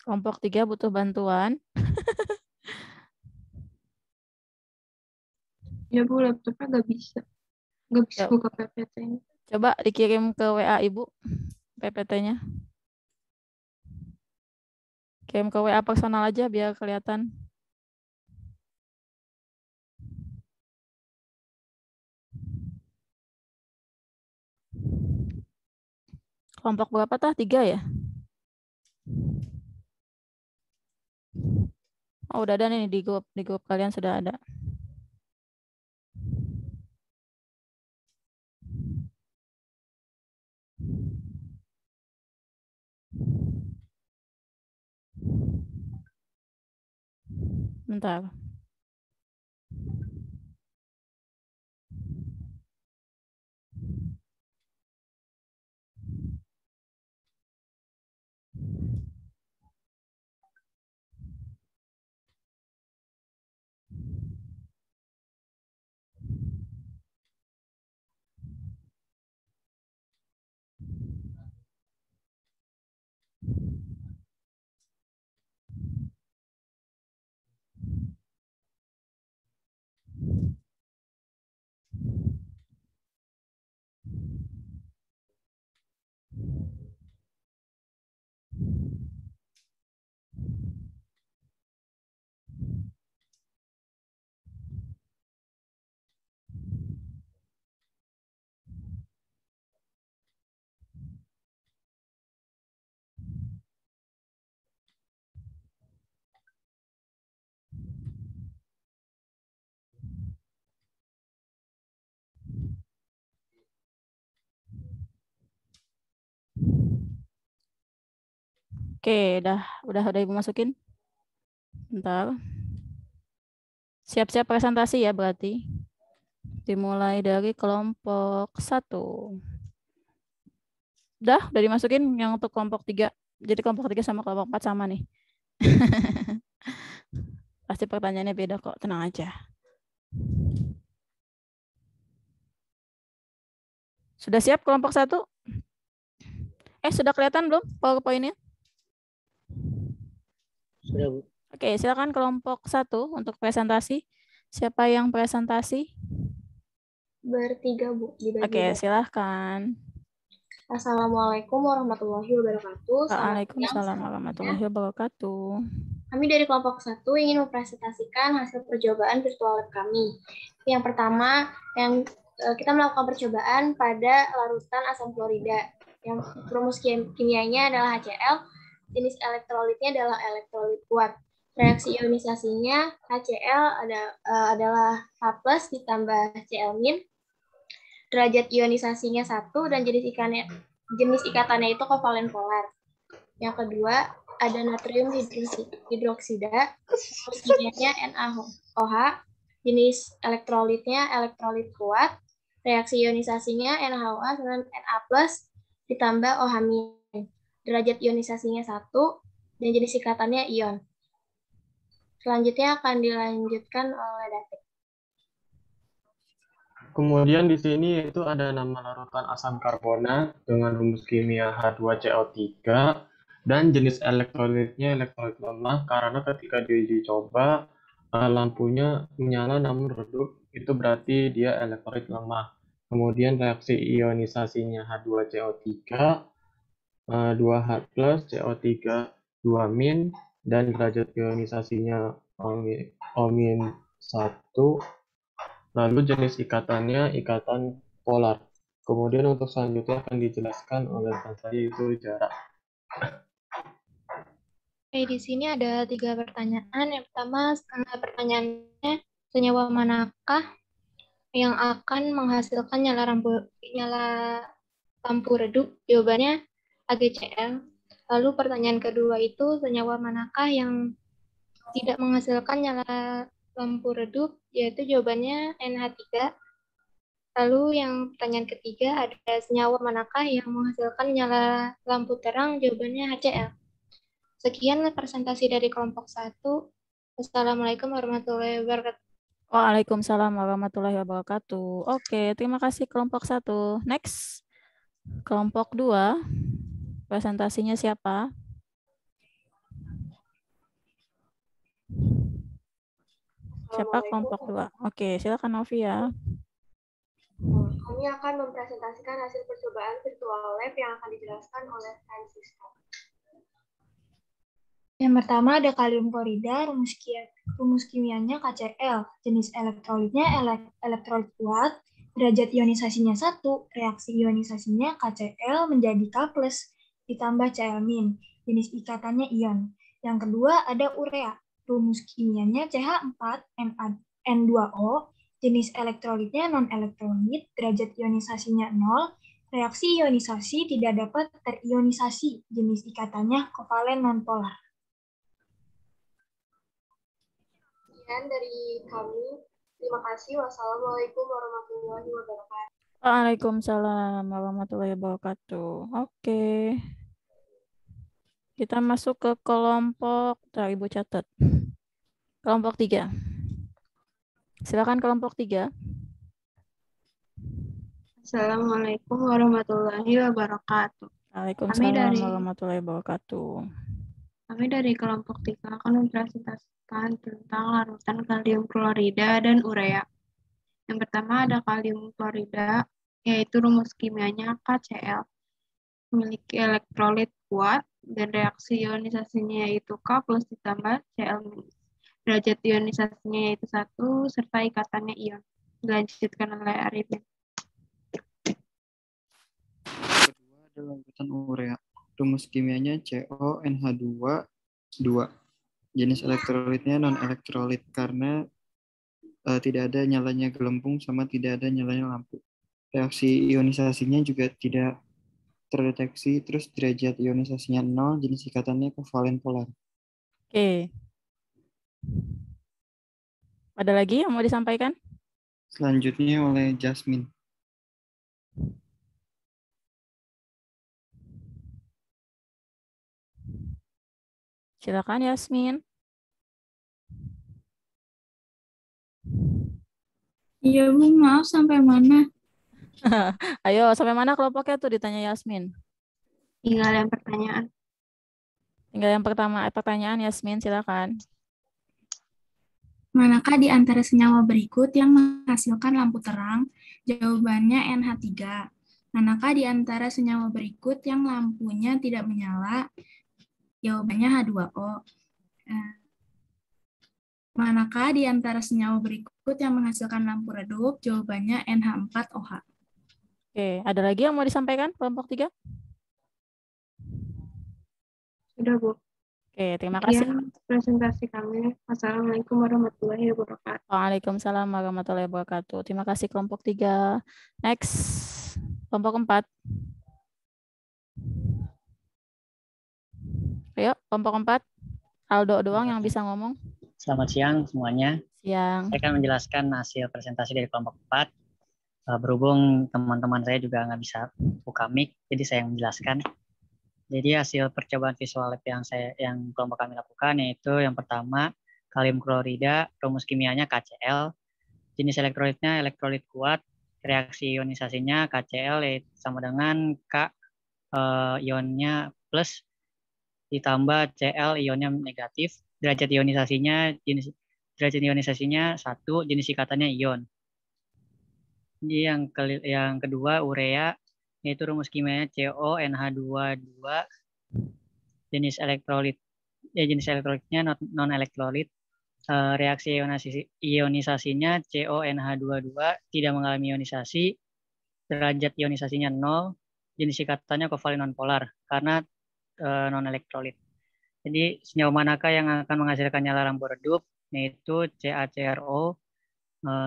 Kelompok 3 butuh bantuan. Ya Bu, laptopnya nggak bisa. Nggak bisa Ya. buka PPT-nya. Coba dikirim ke WA Ibu PPT-nya. Kirim ke WA personal aja biar kelihatan. Kelompok berapa tah? 3 ya? Oh, udah ada nih di grup kalian sudah ada. Bentar. Oke, udah Ibu masukin. Bentar. Siap-siap presentasi ya berarti. Dimulai dari kelompok 1. Udah dimasukin yang untuk kelompok 3. Jadi kelompok 3 sama kelompok 4 sama nih. Pasti pertanyaannya beda kok, tenang aja. Sudah siap kelompok 1? Sudah kelihatan belum PowerPoint-nya? Sudah, Bu. Oke, silakan kelompok 1 untuk presentasi. Siapa yang presentasi? Bertiga, Bu. Oke, silahkan. Assalamualaikum warahmatullahi wabarakatuh. Waalaikumsalam warahmatullahi wabarakatuh. Kami dari kelompok 1 ingin mempresentasikan hasil percobaan virtual lab kami. Yang pertama, kita melakukan percobaan pada larutan asam klorida. Yang rumus kimianya adalah HCl, jenis elektrolitnya adalah elektrolit kuat. Reaksi ionisasinya HCl adalah H+ ditambah Cl-. Derajat ionisasinya 1 dan jenis ikatannya itu kovalen polar. Yang kedua, ada natrium hidroksida, kimianya NaOH, jenis elektrolitnya elektrolit kuat, reaksi ionisasinya NaOH dengan Na+ ditambah OH-. Derajat ionisasinya 1 dan jenis ikatannya ion. Selanjutnya akan dilanjutkan oleh David. Kemudian di sini itu ada nama larutan asam karbonat dengan rumus kimia H2CO3 dan jenis elektrolitnya elektrolit lemah karena ketika dicoba lampunya menyala namun redup, itu berarti dia elektrolit lemah. Kemudian reaksi ionisasinya H2CO3 2H+, CO3 2-, dan derajat ionisasinya O-1. Lalu jenis ikatannya ikatan polar. Kemudian untuk selanjutnya akan dijelaskan oleh rekan saya itu jarak. Di sini ada 3 pertanyaan. Yang pertama, pertanyaannya, senyawa manakah yang akan menghasilkan nyala lampu redup? Jawabannya AgCl. Lalu pertanyaan kedua itu, senyawa manakah yang tidak menghasilkan nyala lampu redup? Yaitu jawabannya NH3. Lalu yang pertanyaan ketiga, ada senyawa manakah yang menghasilkan nyala lampu terang? Jawabannya HCl. Sekian presentasi dari kelompok 1. Wassalamualaikum warahmatullahi wabarakatuh. Waalaikumsalam warahmatullahi wabarakatuh. Oke, terima kasih kelompok 1. Next. Kelompok 2. Presentasinya siapa? Siapa kelompok 2? Oke, silakan Novia. Kami akan mempresentasikan hasil percobaan virtual lab yang akan dijelaskan oleh Francisco. Yang pertama ada kalium klorida, rumus kimianya KCl, jenis elektrolitnya elektrolit kuat, derajat ionisasinya 1, reaksi ionisasinya KCl menjadi K+ ditambah Cl-, jenis ikatannya ion. Yang kedua ada urea, rumus kimianya CH4N2O, jenis elektrolitnya non-elektrolit, derajat ionisasinya 0, reaksi ionisasi tidak dapat terionisasi, jenis ikatannya kovalen nonpolar. Sekian dari kami. Terima kasih. Wassalamualaikum warahmatullahi wabarakatuh. Waalaikumsalam warahmatullahi wabarakatuh. Oke. Kita masuk ke kelompok, Ibu catat. Kelompok 3. Silakan kelompok 3. Assalamualaikum warahmatullahi wabarakatuh. Waalaikumsalam warahmatullahi wabarakatuh. Kami dari kelompok 3 akan mempresentasikan tentang larutan kalium klorida dan urea. Yang pertama ada kalium klorida, yaitu rumus kimianya KCl. Memiliki elektrolit kuat dan reaksi ionisasinya yaitu K+ ditambah Cl-. Derajat ionisasinya yaitu 1 serta ikatannya ion. Dilanjutkan oleh Arifin. Kedua ada larutan urea. Rumus kimianya CONH2 2. Jenis elektrolitnya non-elektrolit karena tidak ada nyalanya gelembung sama tidak ada nyalanya lampu. Reaksi ionisasinya juga tidak terdeteksi, terus derajat ionisasinya 0, jenis ikatannya kovalen polar. Oke. Ada lagi yang mau disampaikan? Selanjutnya oleh Jasmine. Silakan Yasmin. Iya Bu, maaf sampai mana? Ayo, sampai mana kelompoknya tuh ditanya Yasmin? Tinggal yang pertanyaan. Tinggal yang pertanyaan Yasmin, silakan. Manakah di antara senyawa berikut yang menghasilkan lampu terang? Jawabannya NH3. Manakah di antara senyawa berikut yang lampunya tidak menyala? Jawabannya H2O. Manakah di antara senyawa berikut yang menghasilkan lampu redup? Jawabannya NH4OH. Oke, ada lagi yang mau disampaikan kelompok 3? Sudah, Bu. Oke, terima kasih. Sekian presentasi kami. Wassalamualaikum warahmatullahi wabarakatuh. Waalaikumsalam warahmatullahi wabarakatuh. Terima kasih kelompok 3. Next, kelompok 4. Ayo, kelompok 4. Aldo doang yang bisa ngomong. Selamat siang semuanya. Siang. Saya akan menjelaskan hasil presentasi dari kelompok 4. Berhubung teman-teman saya juga nggak bisa buka mic, jadi saya yang menjelaskan. Jadi hasil percobaan visual lab yang kelompok kami lakukan yaitu yang pertama kalium klorida, rumus kimianya KCl, jenis elektrolitnya elektrolit kuat, reaksi ionisasinya KCl yaitu sama dengan K ionnya plus ditambah Cl ionnya negatif, derajat ionisasinya 1, jenis ikatannya ion. Jadi yang kedua urea yaitu rumus kimianya CONH22, jenis elektrolitnya non elektrolit, reaksi ionisasinya CONH22 tidak mengalami ionisasi, derajat ionisasinya 0, jenis ikatannya kovalen nonpolar karena non elektrolit. Jadi senyawa manakah yang akan menghasilkan nyala lampu redup? Yaitu CaCrO.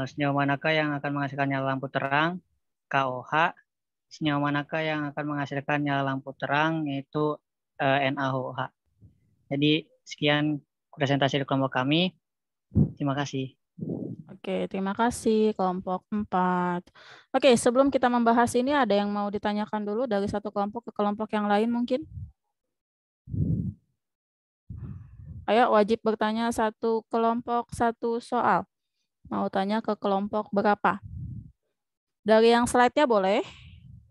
Senyawa manakah yang akan menghasilkan nyala lampu terang? KOH. Senyawa manakah yang akan menghasilkan nyala lampu terang? Yaitu NaOH. Jadi sekian presentasi dari kelompok kami. Terima kasih. Oke, terima kasih kelompok 4. Oke, sebelum kita membahas ini ada yang mau ditanyakan dulu dari satu kelompok ke kelompok yang lain mungkin? Ayo, wajib bertanya satu kelompok satu soal. Mau tanya ke kelompok berapa? Dari yang slide-nya boleh,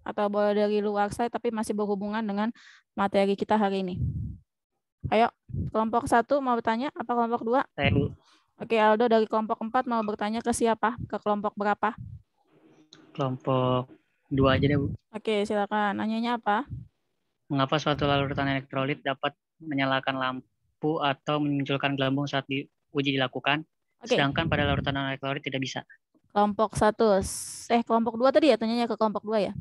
atau boleh dari luar slide tapi masih berhubungan dengan materi kita hari ini. Ayo, kelompok 1 mau bertanya, apa kelompok 2? Saya Bu. Oke, Aldo dari kelompok 4 mau bertanya ke siapa? Ke kelompok berapa? Kelompok 2 aja deh Bu. Oke, silakan. Nanyanya apa? Mengapa suatu larutan elektrolit dapat menyalakan lampu atau memunculkan gelembung saat uji dilakukan, sedangkan pada larutan non-elektrolit tidak bisa? Kelompok 1. Kelompok 2 tadi ya, tanyanya ke kelompok 2 ya?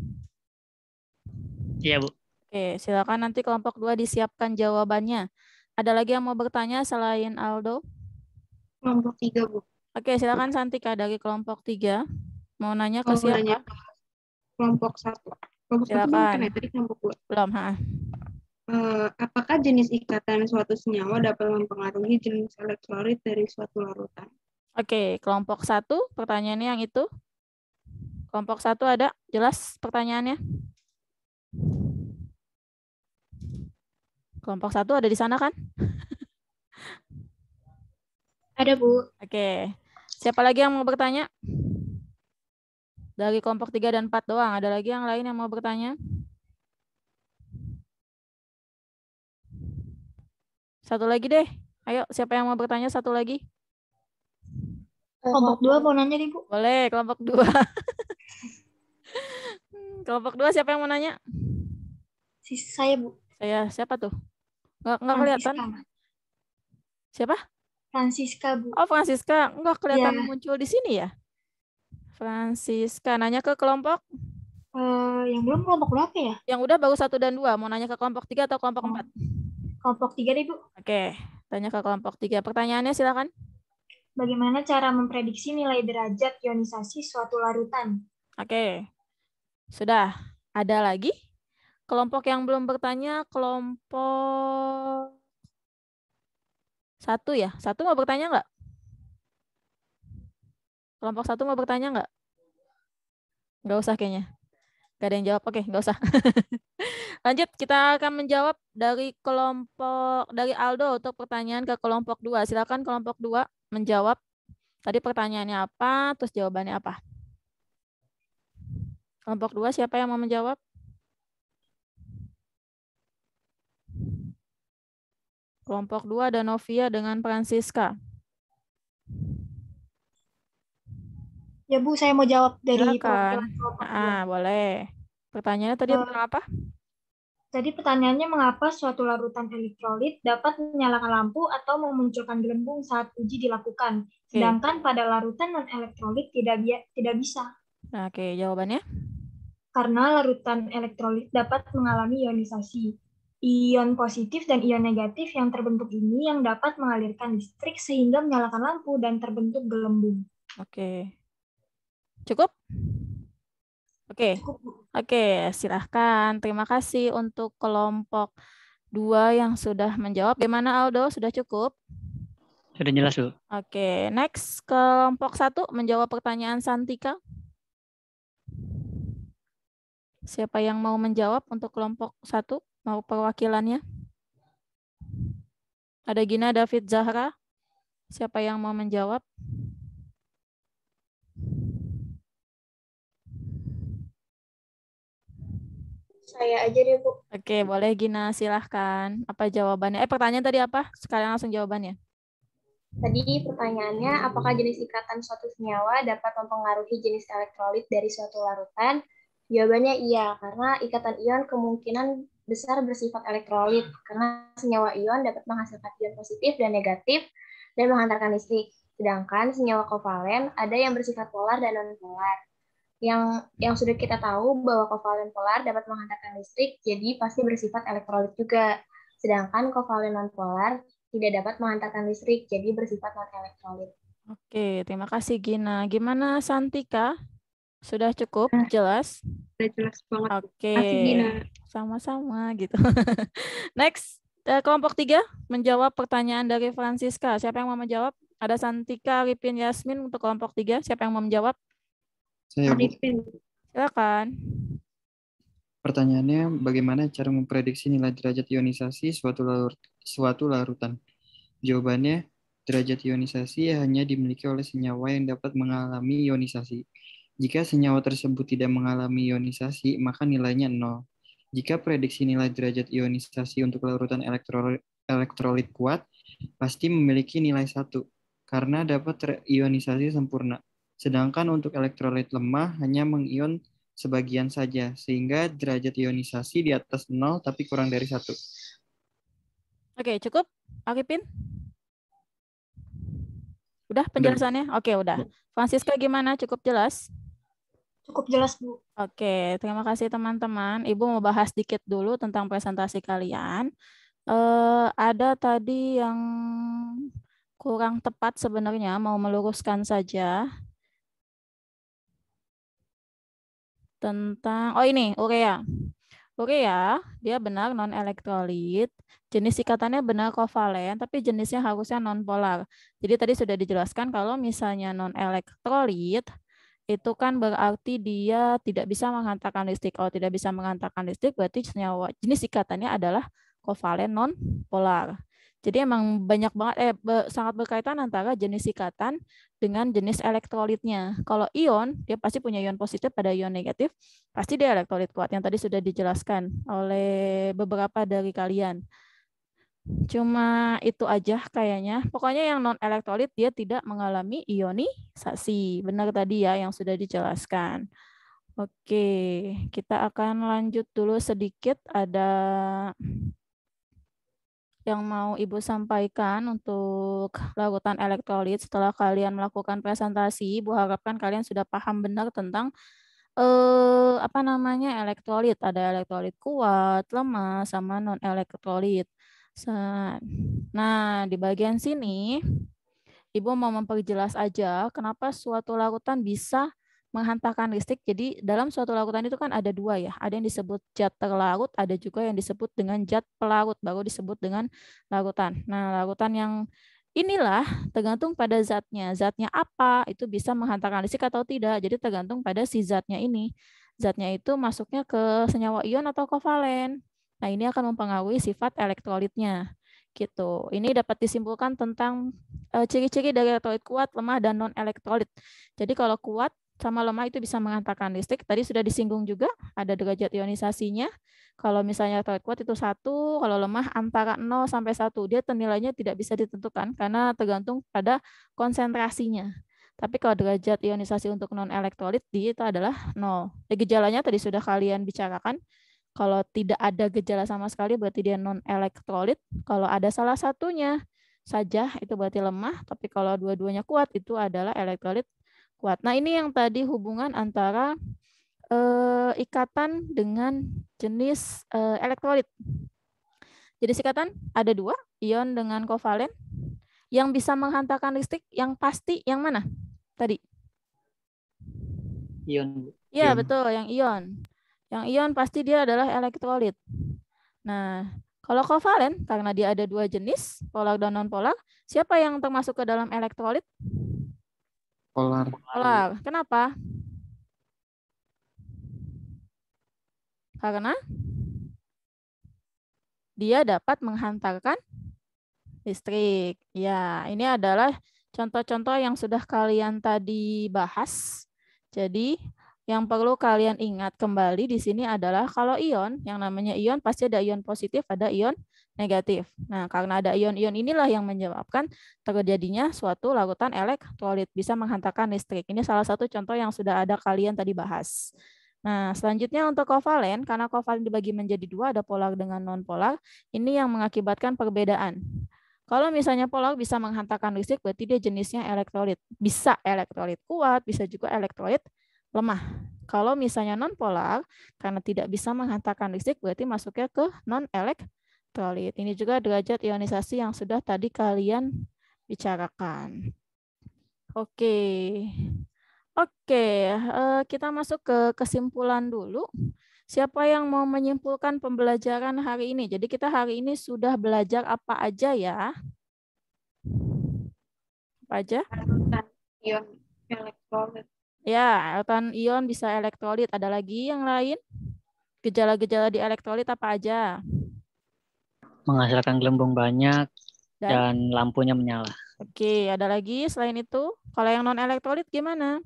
Iya, Bu. Oke, silakan nanti kelompok 2 disiapkan jawabannya. Ada lagi yang mau bertanya selain Aldo? Kelompok 3, Bu. Oke, silakan Santika dari kelompok 3. Mau nanya ke siapa? Nanya kelompok 1. Kelompok 1 Silakan. kan ya, tadi kelompok 2. Belum, Apakah jenis ikatan suatu senyawa dapat mempengaruhi jenis elektrolit dari suatu larutan? Oke, kelompok 1, pertanyaannya yang itu. Kelompok 1 ada? Jelas pertanyaannya? Kelompok 1 ada di sana kan? Ada, Bu. Oke. Siapa lagi yang mau bertanya? Dari kelompok 3 dan 4 doang. Ada lagi yang lain yang mau bertanya? Satu lagi deh. Ayo, siapa yang mau bertanya satu lagi? Kelompok 2 mau nanya nih, Bu. Boleh, kelompok 2. Kelompok 2 siapa yang mau nanya? Saya, Bu. Saya, siapa tuh? Nggak kelihatan. Siapa? Francisca, Bu. Oh, Francisca. Nggak kelihatan Ya. muncul di sini ya? Francisca, nanya ke kelompok? Yang belum kelompok berapa ya? Yang udah baru 1 dan 2. Mau nanya ke kelompok 3 atau kelompok 4? Kelompok 3 deh, Bu. Oke, tanya ke kelompok 3. Pertanyaannya silakan. Bagaimana cara memprediksi nilai derajat ionisasi suatu larutan? Oke, sudah. Ada lagi? Kelompok yang belum bertanya, kelompok 1 ya. 1 mau bertanya nggak? Kelompok 1 mau bertanya nggak? Nggak usah kayaknya. Nggak ada yang jawab. Oke, nggak usah. Lanjut, kita akan menjawab dari Aldo untuk pertanyaan ke kelompok 2. Silakan kelompok 2 menjawab. Tadi pertanyaannya apa, terus jawabannya apa? Kelompok 2 siapa yang mau menjawab? Kelompok 2 ada Novia dengan Francisca. Ya Bu, saya mau jawab dari Silakan. perwakilan kelompok 2. Boleh. Pertanyaannya tadi tentang apa? Tadi pertanyaannya mengapa suatu larutan elektrolit dapat menyalakan lampu atau memunculkan gelembung saat uji dilakukan, sedangkan pada larutan non-elektrolit tidak bisa. Oke, jawabannya? Karena larutan elektrolit dapat mengalami ionisasi. Ion positif dan ion negatif yang terbentuk ini yang dapat mengalirkan listrik sehingga menyalakan lampu dan terbentuk gelembung. Oke. Cukup? Oke. Oke, silahkan. Terima kasih untuk kelompok 2 yang sudah menjawab. Gimana Aldo? Sudah cukup? Sudah jelas, Bu. Oke, next kelompok 1 menjawab pertanyaan Santika. Siapa yang mau menjawab untuk kelompok 1? Mau perwakilannya? Ada Gina, David, Zahra. Siapa yang mau menjawab? Saya aja deh, Bu. Oke, boleh Gina, silahkan. Apa jawabannya? Pertanyaan tadi apa? Sekalian langsung jawabannya. Tadi pertanyaannya, apakah jenis ikatan suatu senyawa dapat mempengaruhi jenis elektrolit dari suatu larutan? Jawabannya iya, karena ikatan ion kemungkinan besar bersifat elektrolit, karena senyawa ion dapat menghasilkan ion positif dan negatif dan menghantarkan listrik. Sedangkan senyawa kovalen ada yang bersifat polar dan non-polar. Yang sudah kita tahu bahwa kovalen polar dapat menghantarkan listrik, jadi pasti bersifat elektrolit juga. Sedangkan kovalen non-polar tidak dapat menghantarkan listrik, jadi bersifat non-elektrolit. Oke, terima kasih Gina. Gimana Santika? Sudah cukup? Jelas? Sudah jelas banget. Oke, Gina. sama-sama gitu. Next, kelompok 3 menjawab pertanyaan dari Francisca. Siapa yang mau menjawab? Ada Santika, Arifin, Yasmin untuk kelompok 3. Siapa yang mau menjawab? Saya, Bu. Silakan. Pertanyaannya, bagaimana cara memprediksi nilai derajat ionisasi suatu larutan? Jawabannya, derajat ionisasi hanya dimiliki oleh senyawa yang dapat mengalami ionisasi. Jika senyawa tersebut tidak mengalami ionisasi, maka nilainya 0. Jika prediksi nilai derajat ionisasi untuk larutan elektrolit kuat, pasti memiliki nilai 1, karena dapat terionisasi sempurna. Sedangkan untuk elektrolit lemah hanya mengion sebagian saja, sehingga derajat ionisasi di atas 0 tapi kurang dari 1. Oke, cukup? Arifin? Udah penjelasannya? Oke, udah. Francisca gimana? Cukup jelas? Cukup jelas, Bu. Oke, terima kasih teman-teman. Ibu mau bahas dikit dulu tentang presentasi kalian. Ada tadi yang kurang tepat sebenarnya, mau meluruskan saja. Tentang, ini, urea. Urea, dia benar non-elektrolit. Jenis ikatannya benar kovalen, tapi jenisnya harusnya non-polar. Jadi tadi sudah dijelaskan kalau misalnya non-elektrolit, itu kan berarti dia tidak bisa menghantarkan listrik. Kalau tidak bisa menghantarkan listrik, berarti senyawa jenis ikatannya adalah kovalen non-polar. Jadi emang banyak banget, sangat berkaitan antara jenis ikatan dengan jenis elektrolitnya. Kalau ion, dia pasti punya ion positif pada ion negatif, pasti dia elektrolit kuat, yang tadi sudah dijelaskan oleh beberapa dari kalian. Cuma itu aja kayaknya. Pokoknya yang non-elektrolit dia tidak mengalami ionisasi. Benar tadi ya yang sudah dijelaskan. Oke, kita akan lanjut dulu sedikit. Ada yang mau Ibu sampaikan untuk larutan elektrolit setelah kalian melakukan presentasi. Ibu harapkan kalian sudah paham benar tentang elektrolit. Ada elektrolit kuat, lemah, sama non-elektrolit. Nah, di bagian sini Ibu mau memperjelas aja kenapa suatu larutan bisa menghantarkan listrik. Jadi dalam suatu larutan itu kan ada dua ya. Ada yang disebut zat terlarut, ada juga yang disebut dengan zat pelarut, baru disebut dengan larutan. Nah, larutan yang inilah tergantung pada zatnya. Zatnya apa itu bisa menghantarkan listrik atau tidak. Jadi tergantung pada si zatnya ini. Zatnya itu masuknya ke senyawa ion atau kovalen. Nah, ini akan mempengaruhi sifat elektrolitnya. Gitu. Ini dapat disimpulkan tentang ciri-ciri dari elektrolit kuat, lemah, dan non-elektrolit. Jadi kalau kuat sama lemah itu bisa menghantarkan listrik. Tadi sudah disinggung juga, ada derajat ionisasinya. Kalau misalnya elektrolit kuat itu 1, kalau lemah antara 0 sampai 1. Dia nilainya tidak bisa ditentukan karena tergantung pada konsentrasinya. Tapi kalau derajat ionisasi untuk non-elektrolit dia itu adalah 0. Gejalanya tadi sudah kalian bicarakan. Kalau tidak ada gejala sama sekali berarti dia non-elektrolit. Kalau ada salah satunya saja itu berarti lemah, tapi kalau dua-duanya kuat itu adalah elektrolit kuat. Nah, ini yang tadi hubungan antara ikatan dengan jenis elektrolit. Jadi ikatan ada dua, ion dengan kovalen. Yang bisa menghantarkan listrik yang pasti yang mana? Tadi. Ion. Iya, Ion. betul, yang ion. Yang ion pasti dia adalah elektrolit. Nah, kalau kovalen, karena dia ada dua jenis, polar dan non-polar, siapa yang termasuk ke dalam elektrolit? Polar. Polar. Kenapa? Karena dia dapat menghantarkan listrik. Ya, ini adalah contoh-contoh yang sudah kalian tadi bahas. Jadi, yang perlu kalian ingat kembali di sini adalah kalau ion, yang namanya ion pasti ada ion positif, ada ion negatif. Nah, karena ada ion-ion inilah yang menyebabkan terjadinya suatu larutan elektrolit bisa menghantarkan listrik. Ini salah satu contoh yang sudah ada kalian tadi bahas. Nah, selanjutnya untuk kovalen, karena kovalen dibagi menjadi dua, ada polar dengan non-polar, ini yang mengakibatkan perbedaan. Kalau misalnya polar bisa menghantarkan listrik, berarti dia jenisnya elektrolit. Bisa elektrolit kuat, bisa juga elektrolit lemah. Kalau misalnya non-polar, karena tidak bisa menghantarkan listrik, berarti masuknya ke non-elektrolit. Ini juga derajat ionisasi yang sudah tadi kalian bicarakan. Oke. Oke, kita masuk ke kesimpulan dulu. Siapa yang mau menyimpulkan pembelajaran hari ini? Jadi kita hari ini sudah belajar apa aja ya? Apa aja? Larutan ion elektrolit. Ya, larutan ion bisa elektrolit. Ada lagi yang lain? Gejala-gejala di elektrolit apa aja? Menghasilkan gelembung banyak Dan? dan lampunya menyala. Oke, ada lagi selain itu? Kalau yang non-elektrolit gimana?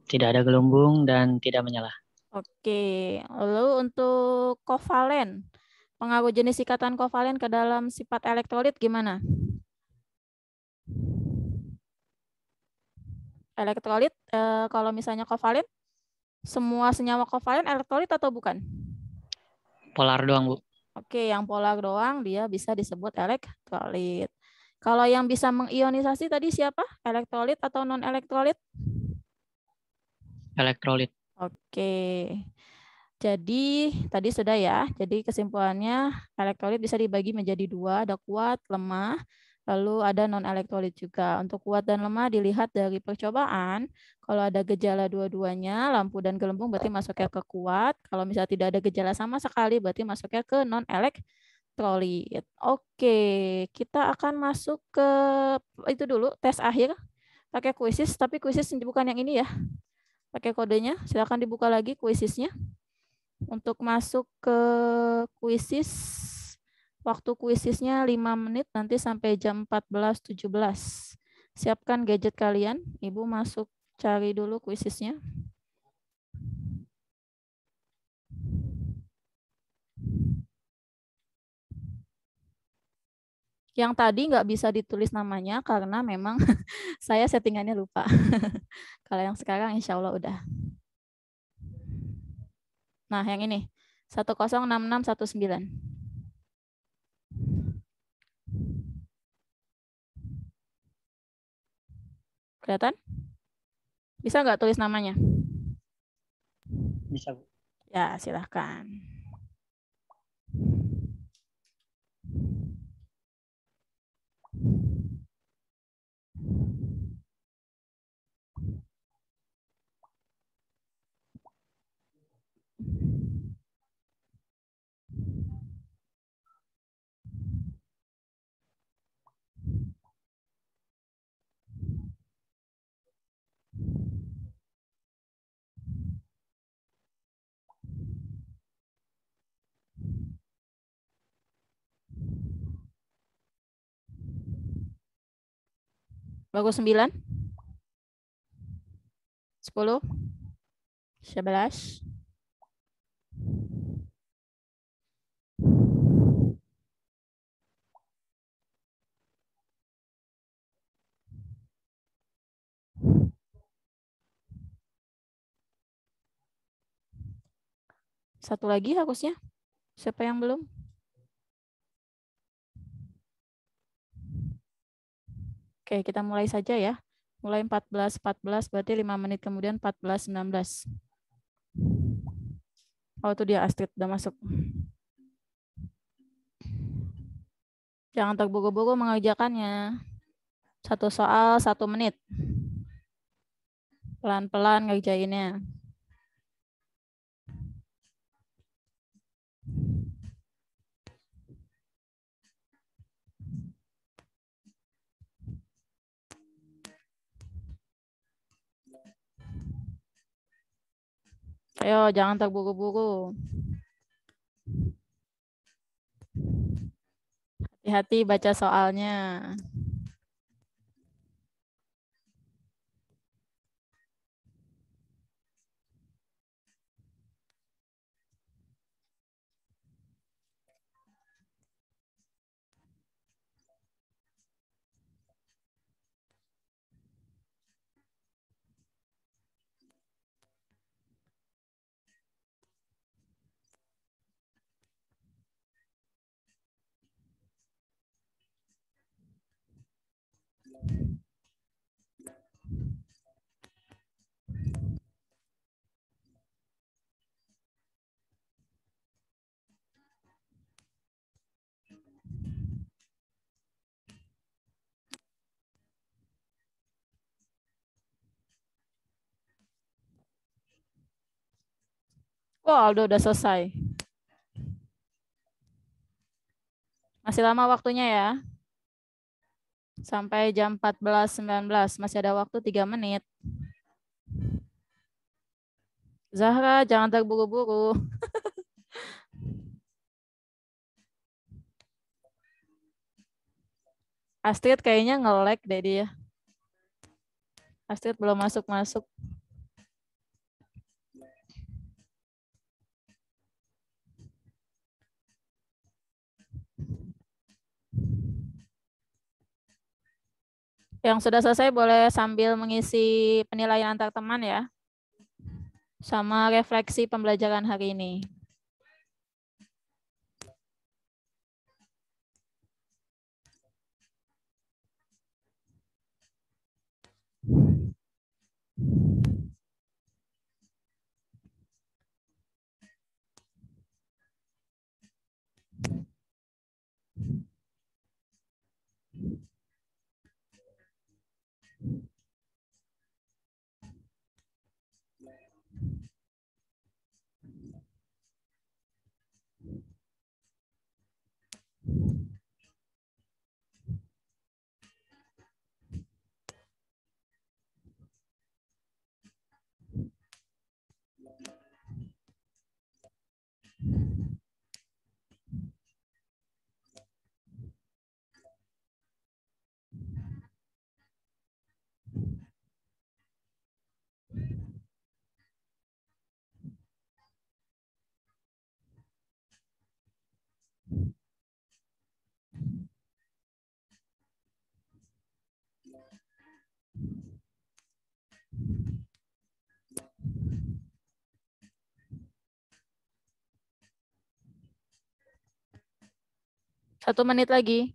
Tidak ada gelembung dan tidak menyala. Oke, lalu untuk kovalen, pengaruh jenis ikatan kovalen ke dalam sifat elektrolit gimana? Elektrolit, kalau misalnya kovalen, semua senyawa kovalen elektrolit atau bukan? Polar doang, Bu. Oke, yang polar doang dia bisa disebut elektrolit. Kalau yang bisa mengionisasi tadi siapa? Elektrolit atau non-elektrolit? Elektrolit. Oke. Jadi tadi sudah ya. Jadi kesimpulannya elektrolit bisa dibagi menjadi dua, ada kuat, lemah, lalu ada non-elektrolit juga. Untuk kuat dan lemah dilihat dari percobaan. Kalau ada gejala dua-duanya, lampu dan gelembung berarti masuknya ke kuat. Kalau misalnya tidak ada gejala sama sekali berarti masuknya ke non-elektrolit. Oke, kita akan masuk ke itu dulu, tes akhir. Pakai kuisis, tapi kuisis bukan yang ini ya. Pakai kodenya, silakan dibuka lagi kuisisnya. Untuk masuk ke kuisis, waktu kuisisnya 5 menit nanti sampai jam 14.17. Siapkan gadget kalian. Ibu masuk cari dulu kuisisnya. Yang tadi nggak bisa ditulis namanya karena memang saya settingannya lupa. Kalau yang sekarang insya Allah udah. Nah, yang ini 106619. Kelihatan? Bisa nggak tulis namanya? Bisa, Bu. Ya, silahkan. Bagus 9, 10, 11. Satu lagi harusnya. Siapa yang belum? Oke, kita mulai saja ya. Mulai 14 berarti 5 menit kemudian 14 19. Oh, itu dia Astrid udah masuk. Jangan terburu-buru mengerjakannya. Satu soal 1 menit. Pelan-pelan ngerjainnya. Ayo, jangan terburu-buru. Hati-hati baca soalnya. Wah, Aldo udah selesai. Masih lama waktunya ya. Sampai jam 14.19. Masih ada waktu 3 menit. Zahra, jangan terburu-buru. Astrid kayaknya nge-lag deh dia. Astrid belum masuk-masuk. Yang sudah selesai boleh sambil mengisi penilaian antar teman ya. Sama refleksi pembelajaran hari ini. Satu menit lagi.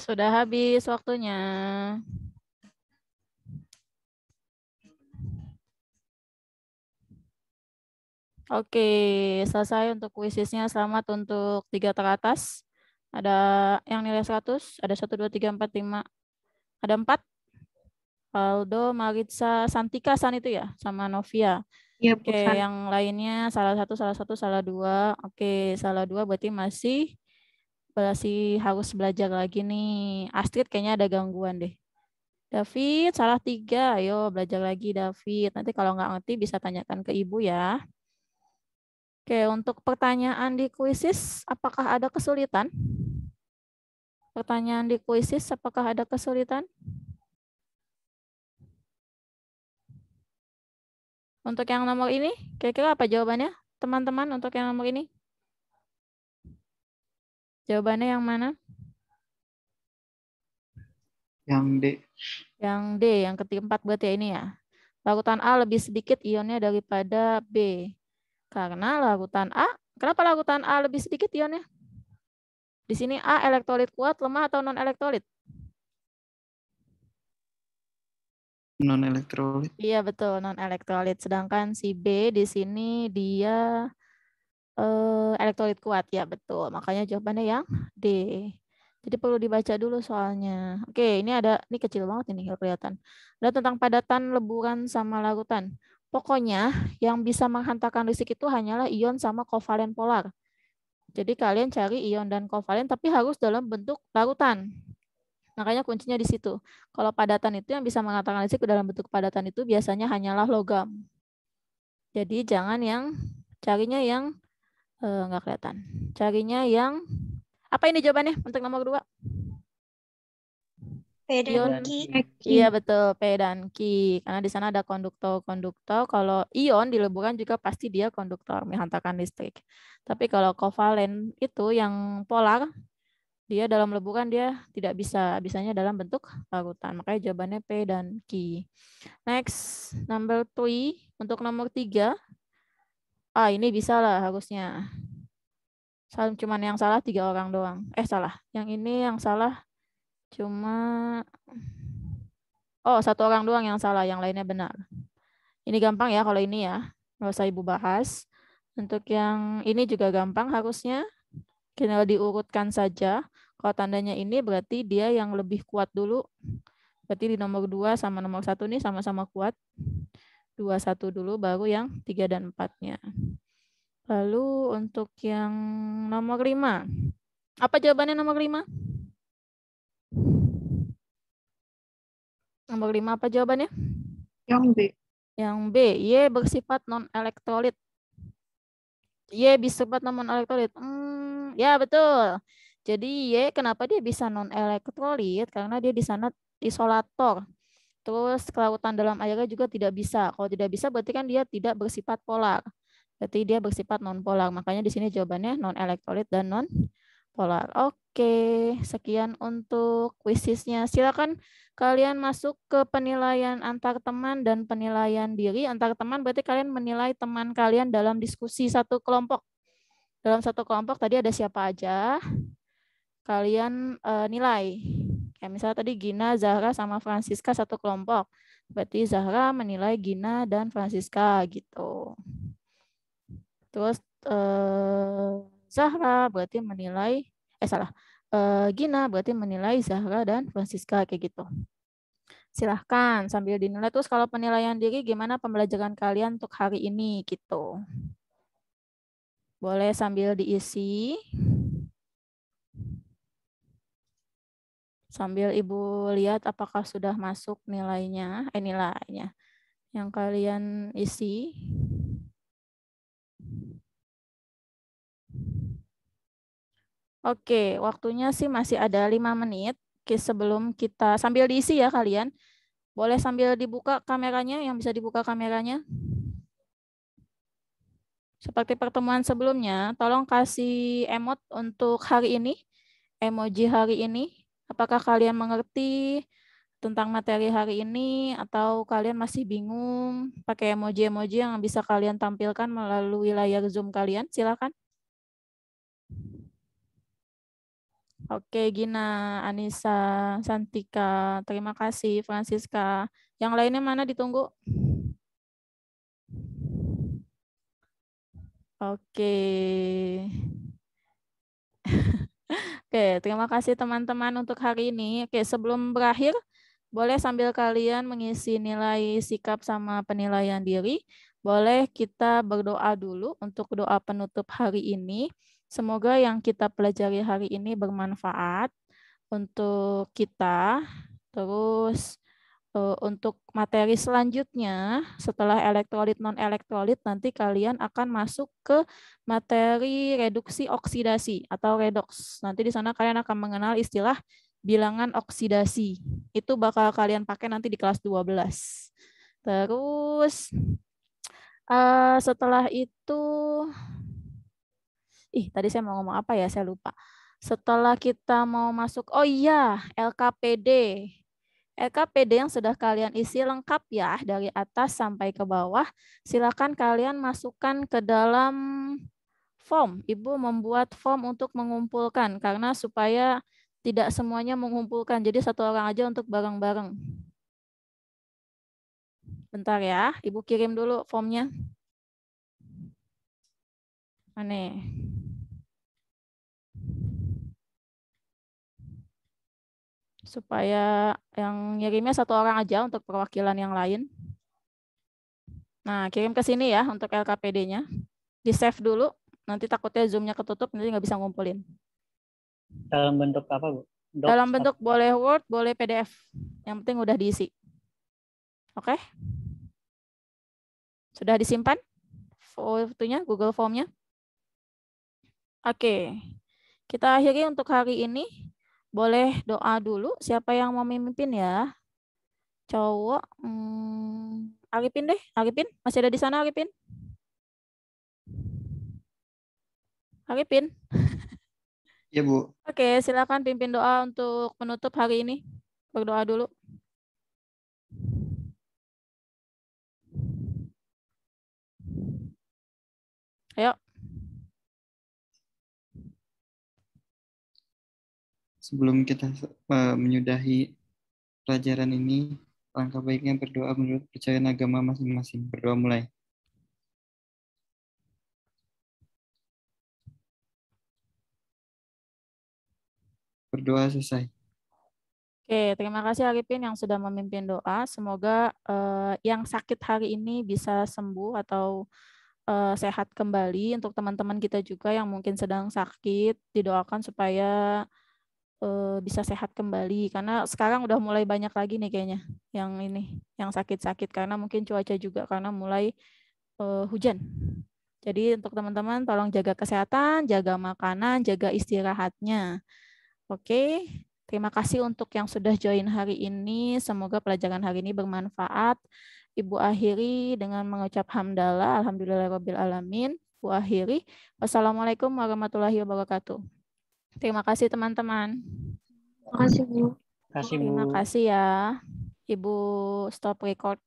Sudah habis waktunya. Oke, selesai untuk kuisisnya. Selamat untuk 3 teratas. Ada yang nilai 100, ada 1, 2, 3, 4, 5. Ada 4. Aldo, Maritza, Santika, San itu ya, sama Novia. Iya, Oke, yang lainnya salah 1, salah 2. Oke, salah 2 berarti masih harus belajar lagi nih. Astrid kayaknya ada gangguan deh. David, salah 3. Ayo belajar lagi David. Nanti kalau nggak ngerti bisa tanyakan ke ibu ya. Oke, untuk pertanyaan di kuisis, apakah ada kesulitan? Pertanyaan di kuisis, apakah ada kesulitan? Untuk yang nomor ini, kira-kira apa jawabannya? Teman-teman, untuk yang nomor ini? Jawabannya yang mana? Yang D. Yang D, yang keempat berarti ini ya. Larutan A lebih sedikit ionnya daripada B. Karena larutan A, kenapa larutan A lebih sedikit ionnya? Di sini A elektrolit kuat, lemah, atau non-elektrolit? Non-elektrolit. Iya betul, non-elektrolit. Sedangkan si B di sini dia elektrolit kuat. Ya betul, makanya jawabannya yang D. Jadi perlu dibaca dulu soalnya. Oke, ini kecil banget ini nggak kelihatan. Ada tentang padatan, leburan, sama larutan. Pokoknya yang bisa menghantarkan listrik itu hanyalah ion sama kovalen polar. Jadi kalian cari ion dan kovalen tapi harus dalam bentuk larutan. Makanya kuncinya di situ. Kalau padatan itu yang bisa menghantarkan listrik dalam bentuk padatan itu biasanya hanyalah logam. Jadi jangan carinya yang nggak kelihatan. Carinya yang apa ini jawabannya untuk nomor 2? P Ion. dan Q. Iya betul, P dan Q. Karena di sana ada konduktor. Kalau ion di leburan juga pasti dia konduktor, menghantarkan listrik. Tapi kalau kovalen itu yang polar, dia dalam leburan dia tidak bisanya dalam bentuk larutan. Makanya jawabannya P dan Q. Next, number 3. Untuk nomor 3. Ini bisa lah harusnya. Cuman yang salah 3 orang doang. Salah. Yang ini yang salah cuma 1 orang doang yang salah, yang lainnya benar. Ini gampang ya kalau ini ya. Nggak usah ibu bahas. Untuk yang ini juga gampang harusnya. Tinggal diurutkan saja. Kalau tandanya ini berarti dia yang lebih kuat dulu. Berarti di nomor 2 sama nomor 1 nih sama-sama kuat. 2, 1 dulu baru yang 3 dan 4-nya. Lalu untuk yang nomor 5. Apa jawabannya nomor 5? Nomor 5 apa jawabannya? Yang B. Yang B, Y bersifat non-elektrolit. Y bersifat non-elektrolit. Ya betul. Jadi Y kenapa dia bisa non-elektrolit? Karena dia di sana isolator. Terus kelautan dalam airnya juga tidak bisa. Kalau tidak bisa berarti kan dia tidak bersifat polar. Berarti dia bersifat non-polar. Makanya di sini jawabannya non-elektrolit dan non-polar. Oke, sekian untuk kuisisnya. Silakan kalian masuk ke penilaian antar teman dan penilaian diri. Antar teman berarti kalian menilai teman kalian dalam diskusi satu kelompok. Dalam satu kelompok tadi ada siapa aja. Kalian nilai. Kayak misalnya tadi Gina, Zahra, sama Francisca satu kelompok. Berarti Zahra menilai Gina dan Francisca gitu. Terus Zahra berarti menilai, Gina berarti menilai Zahra dan Francisca kayak gitu. Silahkan sambil dinilai. Terus kalau penilaian diri gimana pembelajaran kalian untuk hari ini gitu. Boleh sambil diisi. Sambil Ibu lihat apakah sudah masuk nilainya, nilainya yang kalian isi. Oke, waktunya sih masih ada 5 menit. Oke, sebelum kita sambil diisi ya kalian. Boleh sambil dibuka kameranya, yang bisa dibuka kameranya. Seperti pertemuan sebelumnya, tolong kasih emot untuk hari ini, emoji hari ini. Apakah kalian mengerti tentang materi hari ini atau kalian masih bingung pakai emoji-emoji yang bisa kalian tampilkan melalui layar Zoom kalian? Silakan. Oke, Gina, Anissa, Santika, terima kasih, Francisca. Yang lainnya mana ditunggu? Oke. Oke, terima kasih teman-teman untuk hari ini. Oke, sebelum berakhir, boleh sambil kalian mengisi nilai sikap sama penilaian diri, boleh kita berdoa dulu untuk doa penutup hari ini. Semoga yang kita pelajari hari ini bermanfaat untuk kita. Terus untuk materi selanjutnya, setelah elektrolit non-elektrolit, nanti kalian akan masuk ke materi reduksi oksidasi atau redoks. Nanti di sana kalian akan mengenal istilah bilangan oksidasi. Itu bakal kalian pakai nanti di kelas 12. Terus setelah itu, tadi saya mau ngomong apa ya, saya lupa. Setelah kita mau masuk, oh iya, LKPD. LKPD yang sudah kalian isi lengkap ya, dari atas sampai ke bawah. Silakan kalian masukkan ke dalam form. Ibu membuat form untuk mengumpulkan, karena supaya tidak semuanya mengumpulkan. Jadi satu orang aja untuk bareng-bareng. Bentar ya, Ibu kirim dulu formnya. Mana? Supaya yang ngirimnya satu orang aja untuk perwakilan yang lain. Nah, kirim ke sini ya untuk LKPD-nya. Di-save dulu, nanti takutnya Zoom-nya ketutup, nanti nggak bisa ngumpulin. Dalam bentuk apa, Bu? Docs Dalam bentuk boleh Word, boleh PDF. Yang penting udah diisi. Oke? Sudah disimpan fotonya, Google Form-nya? Oke. Kita akhiri untuk hari ini. Boleh doa dulu. Siapa yang mau memimpin ya? Cowok. Arifin deh. Arifin, masih ada di sana Arifin? Arifin? Ya, Bu. Oke, silakan pimpin doa untuk menutup hari ini. Berdoa dulu. Ayo. Sebelum kita menyudahi pelajaran ini, langkah baiknya berdoa menurut kepercayaan agama masing-masing. Berdoa mulai. Berdoa selesai. Oke, terima kasih Arifin yang sudah memimpin doa. Semoga yang sakit hari ini bisa sembuh atau sehat kembali. Untuk teman-teman kita juga yang mungkin sedang sakit, didoakan supaya bisa sehat kembali. Karena sekarang udah mulai banyak lagi nih kayaknya yang sakit-sakit karena mungkin cuaca juga karena mulai hujan. Jadi untuk teman-teman tolong jaga kesehatan, jaga makanan, jaga istirahatnya. Oke. Terima kasih untuk yang sudah join hari ini. Semoga pelajaran hari ini bermanfaat. Ibu akhiri dengan mengucap hamdalah. Alhamdulillahirabbil alamin. Ibu akhiri. Wassalamualaikum warahmatullahi wabarakatuh. Terima kasih teman-teman. Terima kasih, Bu. Terima kasih, Bu. Terima kasih ya. Ibu stop record.